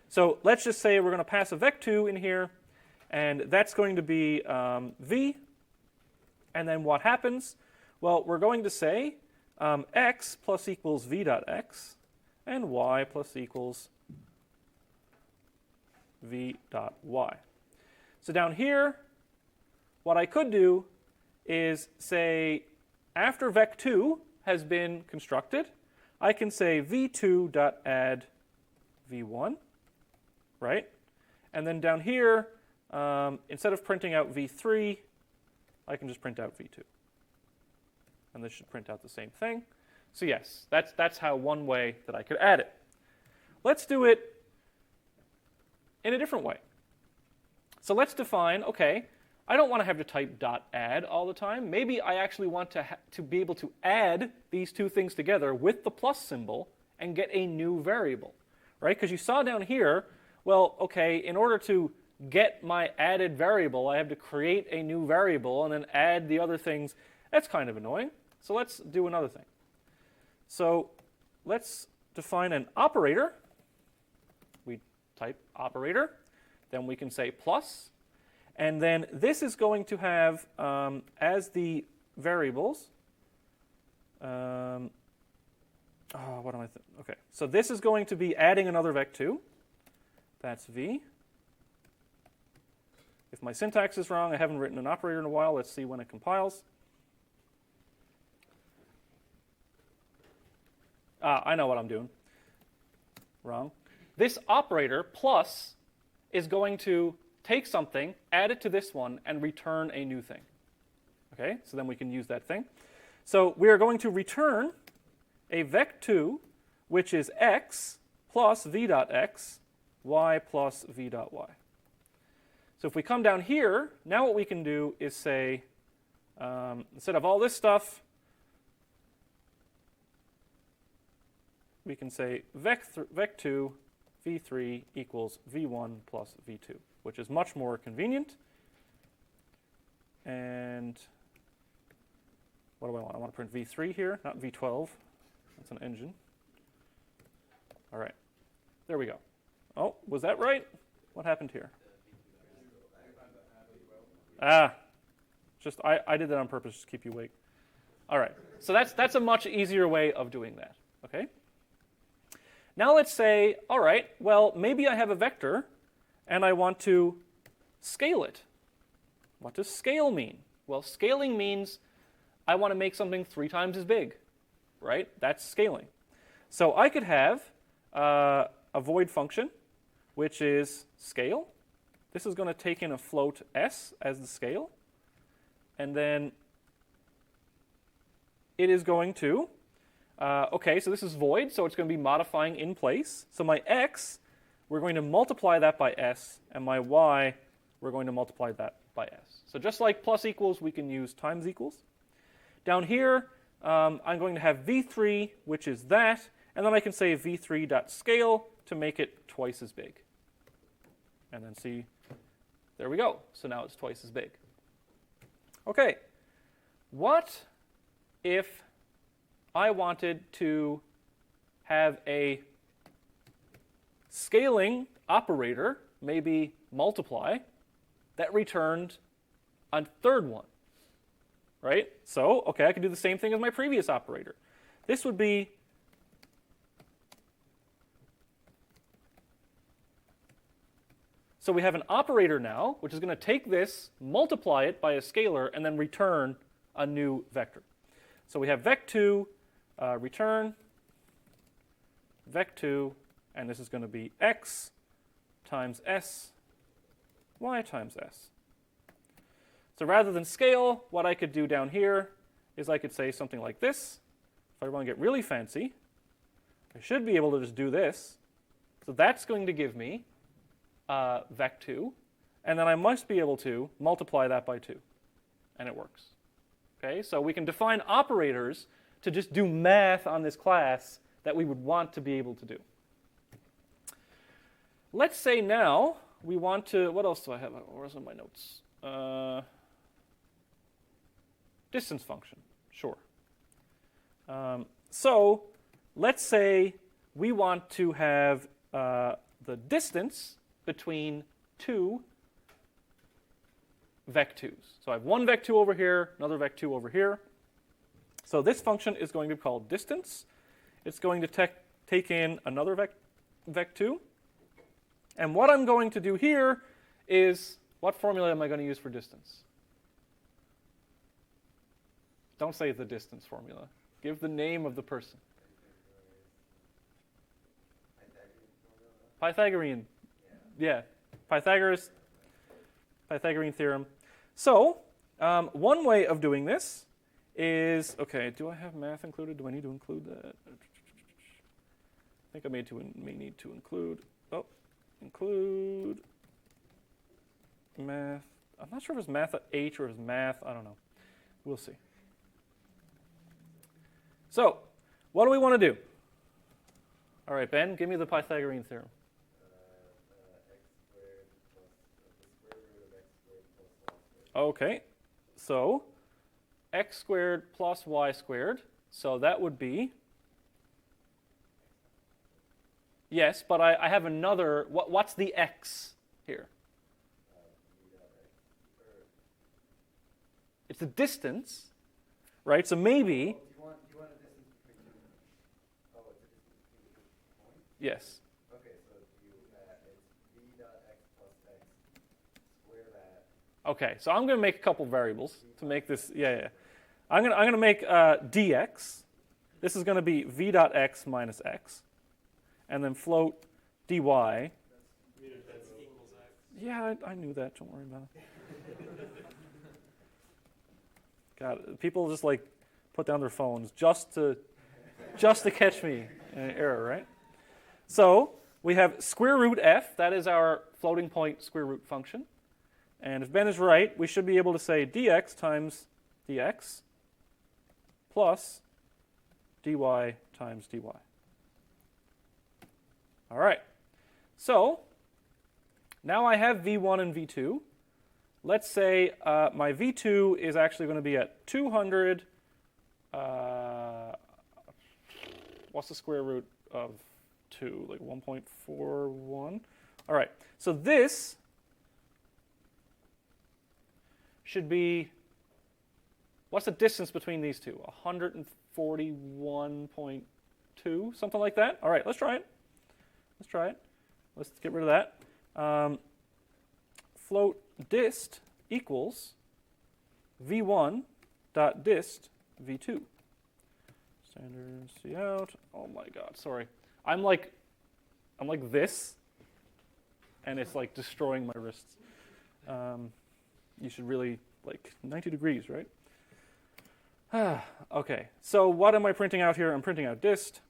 Speaker 1: So let's just say we're going to pass a vec2 in here, and that's going to be v. And then what happens? Well, we're going to say x plus equals v.x and y plus equals v.y. So down here, what I could do is say after vec2 has been constructed, I can say v2.add v1, right? And then down here, instead of printing out v3, I can just print out v2. And this should print out the same thing. So yes, that's how one way that I could add it. Let's do it in a different way. So let's define, okay, I don't want to have to type .add all the time. Maybe I actually want to be able to add these two things together with the plus symbol and get a new variable, right? Because you saw down here, well, okay, in order to get my added variable, I have to create a new variable and then add the other things. That's kind of annoying. So let's do another thing. So let's define an operator. We type operator. Then we can say plus. And then this is going to have, as the variables, what am I thinking? Okay, so this is going to be adding another vec2. That's v. If my syntax is wrong, I haven't written an operator in a while. Let's see when it compiles. I know what I'm doing. Wrong. this operator plus is going to take something, add it to this one, and return a new thing. Okay, so then we can use that thing. So we are going to return a vec2, which is x plus v dot x, y plus v dot y. So if we come down here, now what we can do is say, instead of all this stuff, we can say vec2 v3 equals v1 plus v2, which is much more convenient. And what do I want? I want to print v3 here, not v12. That's an engine. All right, there we go. Oh, was that right? What happened here? Just I did that on purpose just to keep you awake. All right, so that's a much easier way of doing that. Okay. Now let's say, all right, well, maybe I have a vector and I want to scale it. What does scale mean? Well, scaling means I want to make something 3 times as big, right? That's scaling. So I could have a void function, which is scale. This is going to take in a float s as the scale. And then it is going to, okay, so this is void, so it's going to be modifying in place. So my x, we're going to multiply that by s, and my y, we're going to multiply that by s. So just like plus equals, we can use times equals. Down here, I'm going to have v3, which is that, and then I can say v3.scale to make it twice as big. And then see, there we go. So now it's twice as big. Okay, what if I wanted to have a scaling operator, maybe multiply, that returned a third one, right? So, okay, I could do the same thing as my previous operator. This would be so we have an operator now, which is going to take this, multiply it by a scalar, and then return a new vector. So we have vec2 return, vec2, and this is going to be x times s, y times s. So rather than scale, what I could do down here is I could say something like this. If I want to get really fancy, I should be able to just do this. So that's going to give me vec2, and then I must be able to multiply that by 2, and it works. Okay, so we can define operators to just do math on this class that we would want to be able to do. Let's say now we want to, what else do I have? Where's in my notes? Distance function, sure. So let's say we want to have the distance between 2 vec2s. So I have one vec2 over here, another vec2 over here. So this function is going to be called distance. It's going to take in another vec2. And what I'm going to do here is, what formula am I going to use for distance? Don't say the distance formula. Give the name of the person. Pythagorean. Yeah, Pythagorean theorem. So one way of doing this is, okay, do I have math included? Do I need to include that? I think I may need to include, include math. I'm not sure if it's math at H or if it's math. I don't know. We'll see. So what do we want to do? All right, Ben, give me the Pythagorean theorem. Okay, so x squared plus y squared. So that would be, yes, but I have another, what's the x here? It's the distance, right? So maybe,
Speaker 4: Do you want a distance between two? Oh, it's a distance between two points?
Speaker 1: yes.
Speaker 4: Okay, so it's v dot x plus x, square that.
Speaker 1: Okay, so I'm going to make a couple variables to make this, I'm going to make dx. This is going to be v dot x minus x. And then float dy.
Speaker 2: I mean, if that's
Speaker 3: Equals x.
Speaker 1: Yeah, I knew that. Don't worry about it. God, people just like put down their phones just to catch me in an error, right? So we have square root f. That is our floating point square root function. And if Ben is right, we should be able to say dx times dx plus dy times dy. All right. So now I have v1 and v2. Let's say my v2 is actually going to be at 200. What's the square root of 2? Like 1.41? All right. So this should be, what's the distance between these two? 141.2, something like that? All right, let's try it. Let's get rid of that. Float dist equals v1 dot dist v2. Standard C out. Oh my God, sorry. I'm like this, and it's like destroying my wrists. You should really, like 90 degrees, right? Okay, so what am I printing out here? I'm printing out dist.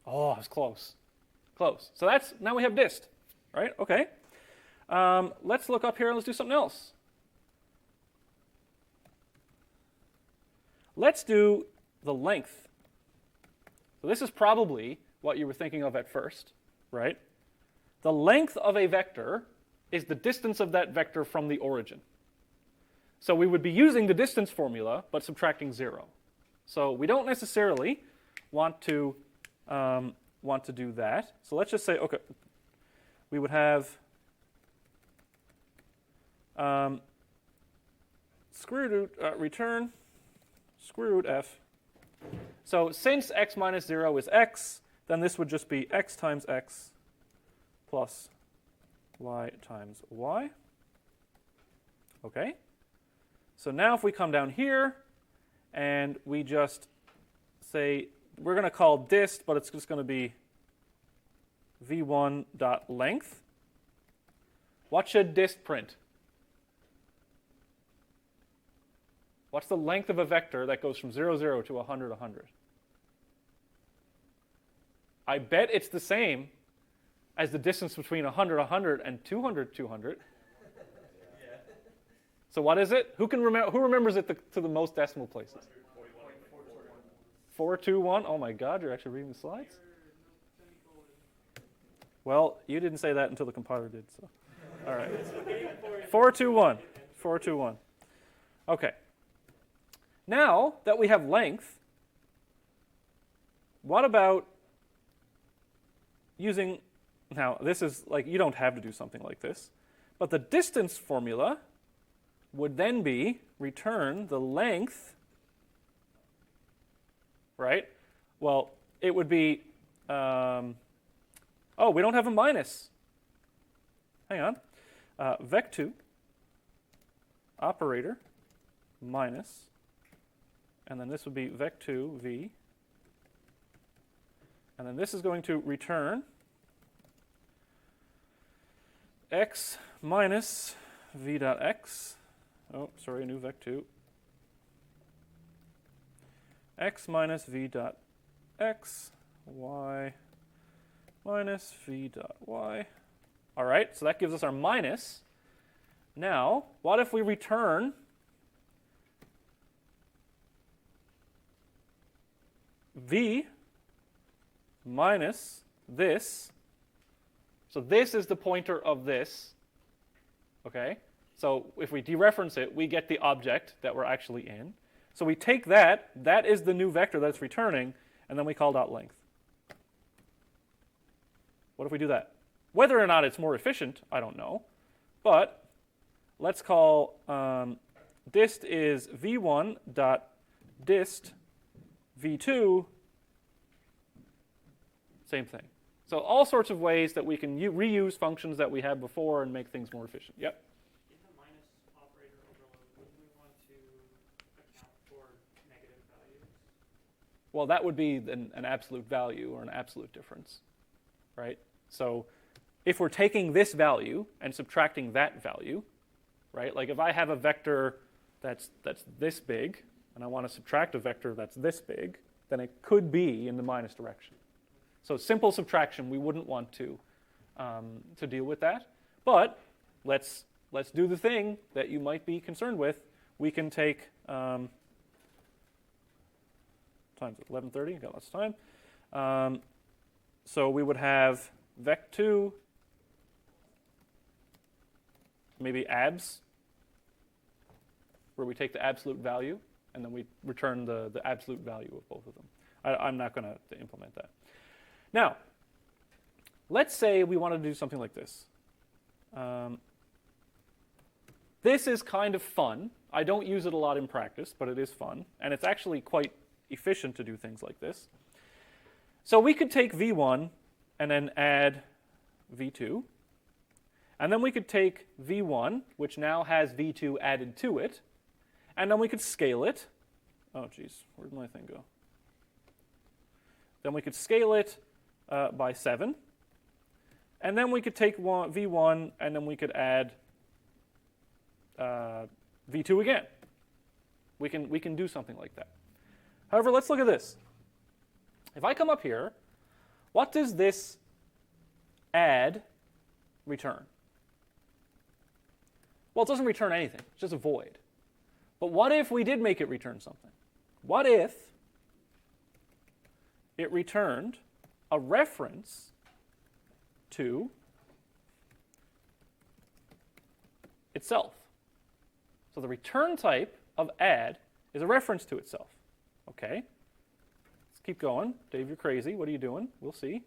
Speaker 1: Oh, it's close. Close. So that's, now we have dist, right? Okay. Let's look up here and let's do something else. Let's do the length. So this is probably what you were thinking of at first, right? The length of a vector is the distance of that vector from the origin. So we would be using the distance formula, but subtracting 0. So we don't necessarily want to do that. So let's just say, okay, we would have square root return square root f. So since x minus 0 is x, then this would just be x times x plus y times y. Okay. So now if we come down here and we just say, we're going to call dist, but it's just going to be v1 dot length. What should dist print? What's the length of a vector that goes from 0, 0 to 100, 100? I bet it's the same as the distance between 100, 100 and 200, 200. So what is it? Who remembers it to the most decimal places? 421. Oh my God, you're actually reading the slides? Well, you didn't say that until the compiler did, so. All right. 421. 421. Okay. Now that we have length, what about using, now this is like, you don't have to do something like this, but the distance formula would then be return the length, right? Well, it would be, oh, we don't have a minus. Hang on. Vec2 operator minus, and then this would be vec2 v, and then this is going to return x minus v dot x. Oh, sorry, a new vec2. X minus v dot x, y minus v dot y. All right, so that gives us our minus. Now, what if we return v minus this? So this is the pointer of this, okay? So if we dereference it, we get the object that we're actually in. So we take that is the new vector that's returning, and then we call dot length. What if we do that? Whether or not it's more efficient, I don't know. But let's call dist is v1 dot dist v2, same thing. So all sorts of ways that we can reuse functions that we had before and make things more efficient. Yep.
Speaker 3: In the minus operator overload, would we want to account for negative values?
Speaker 1: Well, that would be an absolute value or an absolute difference, right? So if we're taking this value and subtracting that value, right? Like if I have a vector that's this big, and I want to subtract a vector that's this big, then it could be in the minus direction. So simple subtraction, we wouldn't want to deal with that. But let's do the thing that you might be concerned with. We can take times 11:30. Got lots of time. So we would have vec2, maybe abs, where we take the absolute value and then we return the absolute value of both of them. I'm not going to implement that. Now, let's say we want to do something like this. This is kind of fun. I don't use it a lot in practice, but it is fun. And it's actually quite efficient to do things like this. So we could take V1 and then add V2. And then we could take V1, which now has V2 added to it. And then we could scale it. Oh, geez, where did my thing go? Then we could scale it by 7. And then we could take V1 and then we could add V2 again. We can do something like that. However, let's look at this. If I come up here, what does this add return? Well, it doesn't return anything. It's just a void. But what if we did make it return something? What if it returned a reference to itself? So the return type of add is a reference to itself. Okay. Let's keep going. Dave, you're crazy. What are you doing? We'll see.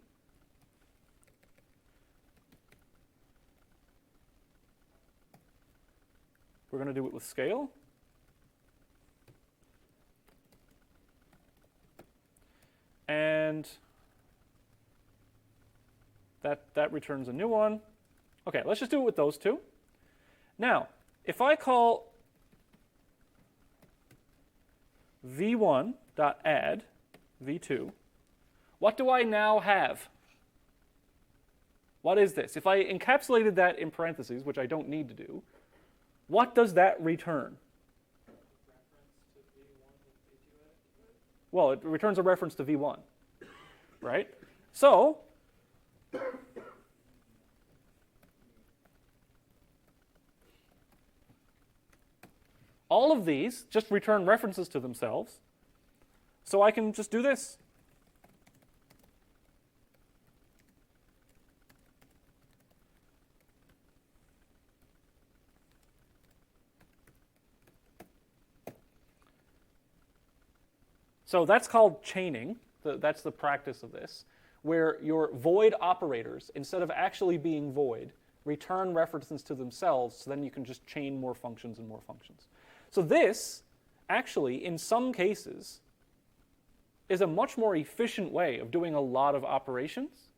Speaker 1: We're going to do it with scale. And that returns a new one. Okay, let's just do it with those two. Now, if I call v1.add v2, what do I now have? What is this? If I encapsulated that in parentheses, which I don't need to do, what does that return? Well, it returns a reference to v1, right? So, all of these just return references to themselves. So I can just do this. So that's called chaining. That's the practice of this, where your void operators, instead of actually being void, return references to themselves, so then you can just chain more functions and more functions. So this, actually, in some cases, is a much more efficient way of doing a lot of operations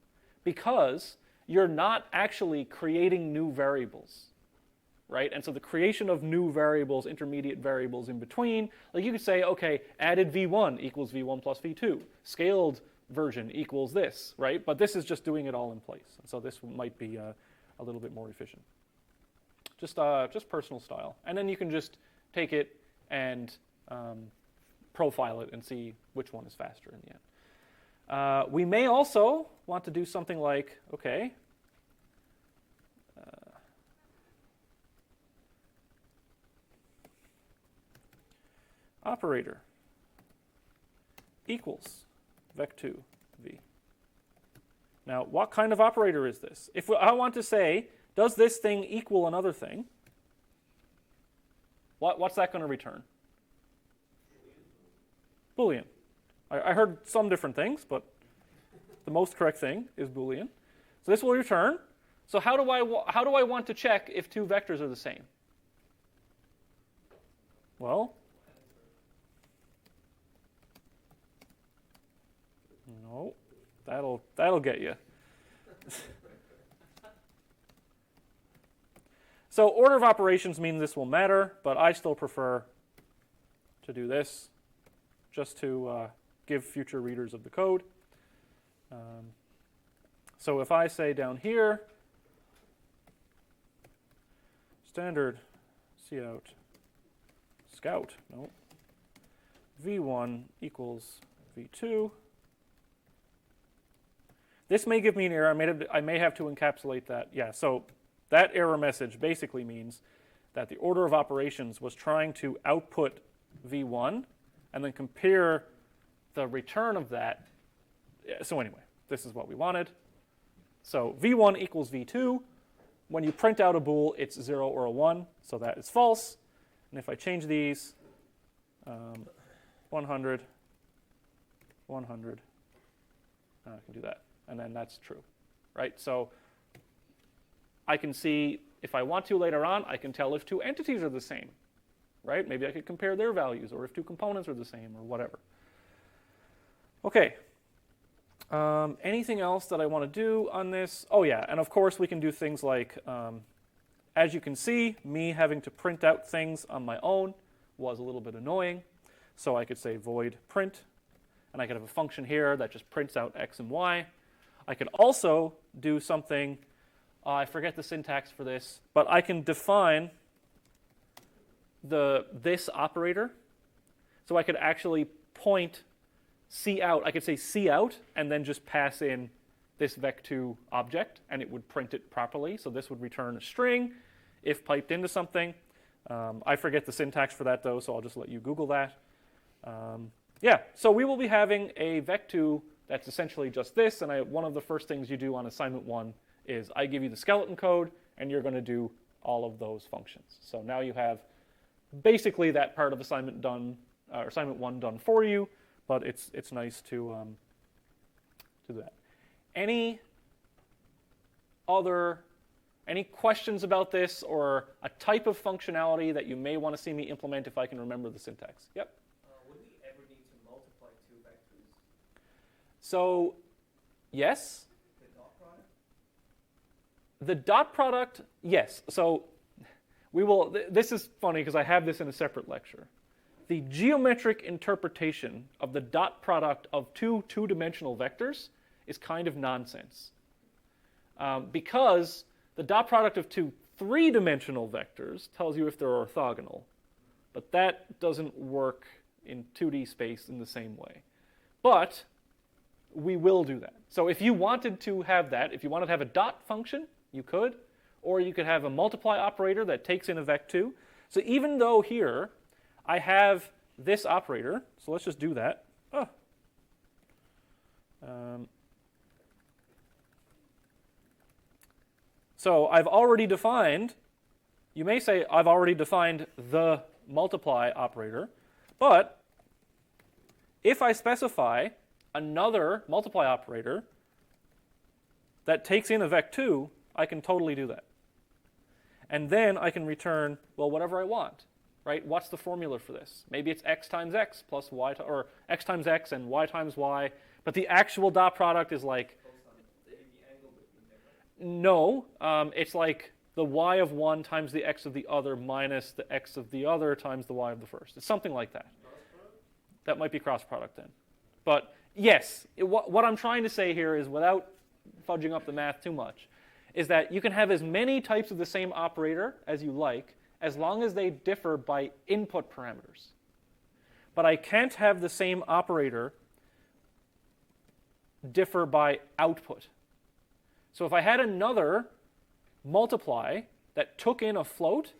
Speaker 1: because you're not actually creating new variables, right? And so the creation of new variables, intermediate variables in between, like you could say, okay, added v1 equals v1 plus v2. Scaled version equals this, right? But this is just doing it all in place. And so this might be a little bit more efficient. Just personal style. And then you can just take it and profile it and see which one is faster in the end. We may also want to do something like, okay, operator equals vec2 v. Now, what kind of operator is this? If I want to say, does this thing equal another thing? What's that going to return? Boolean. I heard some different things, but the most correct thing is Boolean. So this will return. So how do I want to check if two vectors are the same? Well, no, that'll get you. So order of operations mean this will matter, but I still prefer to do this just to give future readers of the code. So if I say down here, standard cout scout, no, v1 equals v2. This may give me an error. I may have to encapsulate that. Yeah, so that error message basically means that the order of operations was trying to output v1 and then compare the return of that. So anyway, this is what we wanted. So v1 equals v2. When you print out a bool, it's 0 or a 1, so that is false. And if I change these, 100, 100, I can do that. And then that's true, right? So I can see, if I want to later on, I can tell if two entities are the same, right? Maybe I could compare their values, or if two components are the same, or whatever. Okay. Anything else that I want to do on this? Oh yeah, and of course we can do things like, as you can see, me having to print out things on my own was a little bit annoying. So I could say void print, and I could have a function here that just prints out x and y. I could also do something, I forget the syntax for this, but I can define this operator. So I could actually point cout, I could say cout, and then just pass in this vec2 object, and it would print it properly. So this would return a string if piped into something. I forget the syntax for that, though, so I'll just let you Google that. Yeah, so we will be having a vec2 that's essentially just this, and one of the first things you do on assignment 1 is I give you the skeleton code, and you're going to do all of those functions. So now you have basically that part of assignment 1 done for you, but it's nice to do that. Any questions about this, or a type of functionality that you may want to see me implement if I can remember the syntax? Yep.
Speaker 4: Would we ever need to multiply two vectors?
Speaker 1: So, yes.
Speaker 4: The dot product?
Speaker 1: The dot product, yes. So we will. This is funny because I have this in a separate lecture. The geometric interpretation of the dot product of two-dimensional vectors is kind of nonsense. Because the dot product of two three-dimensional vectors tells you if they're orthogonal. But that doesn't work in 2D space in the same way. But we will do that. So if you wanted to have that, if you wanted to have a dot function, you could. Or you could have a multiply operator that takes in a vec2. So even though here I have this operator, so let's just do that. Oh. So I've already defined, you may say I've already defined the multiply operator, but if I specify another multiply operator that takes in a vec2, I can totally do that. And then I can return, well, whatever I want, right? What's the formula for this? Maybe it's x times x plus y, or x times x and y times y, but the actual dot product is like, no, it's like the y of one times the x of the other minus the x of the other times the y of the first. It's something like that. That might be cross product then. But yes, what I'm trying to say here is, without fudging up the math too much, is that you can have as many types of the same operator as you like, as long as they differ by input parameters. But I can't have the same operator differ by output. So if I had another multiply that took in a float,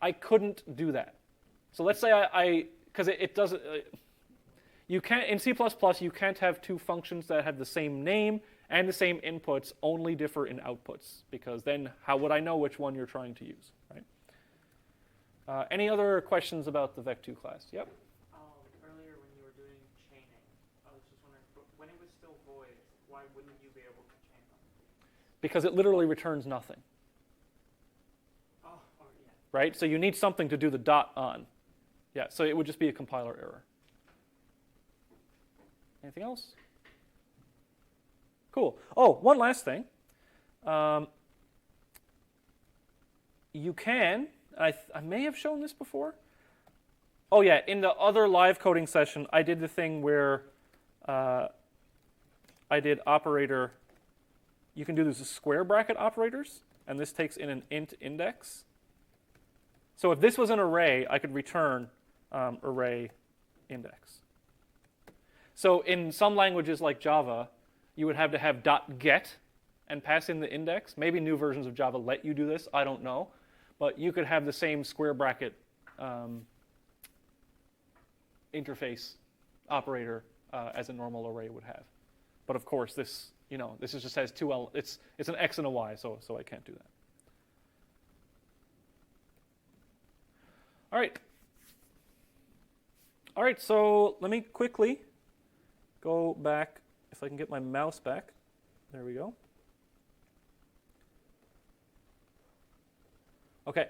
Speaker 1: I couldn't do that. So let's say because it doesn't, you can't, in C++, you can't have two functions that have the same name and the same inputs, only differ in outputs, because then how would I know which one you're trying to use, right? Any other questions about the vec2 class? Yep.
Speaker 3: Earlier when you were doing chaining, I was just wondering, when it was still void, why wouldn't you be able to chain them?
Speaker 1: Because it literally returns nothing.
Speaker 3: Oh, yeah.
Speaker 1: Right? So you need something to do the dot on. Yeah, so it would just be a compiler error. Anything else? Cool. Oh, one last thing. You can, I may have shown this before. Oh yeah, in the other live coding session, I did the thing where I did operator. You can do this as square bracket operators, and this takes in an int index. So if this was an array, I could return array index. So in some languages like Java, you would have to have .get and pass in the index. Maybe new versions of Java let you do this. I don't know. But you could have the same square bracket interface operator as a normal array would have. But of course, this this just has two it's an x and a y, so I can't do that. All right, so let me quickly go back, if I can get my mouse back. There we go. Okay,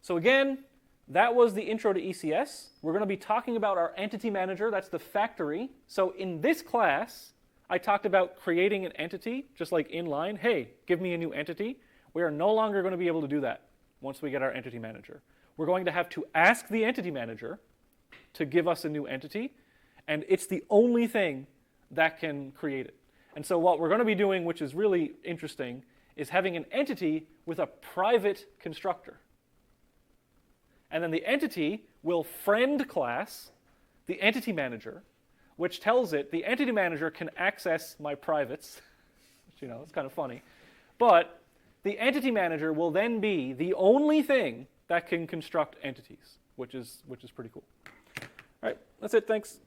Speaker 1: so again, that was the intro to ECS. We're going to be talking about our entity manager. That's the factory. So in this class, I talked about creating an entity, just like inline. Hey, give me a new entity. We are no longer going to be able to do that once we get our entity manager. We're going to have to ask the entity manager to give us a new entity, and it's the only thing that can create it. And so what we're going to be doing, which is really interesting, is having an entity with a private constructor. And then the entity will friend class the entity manager, which tells it the entity manager can access my privates, which, it's kind of funny. But the entity manager will then be the only thing that can construct entities, which is pretty cool. All right, that's it. Thanks.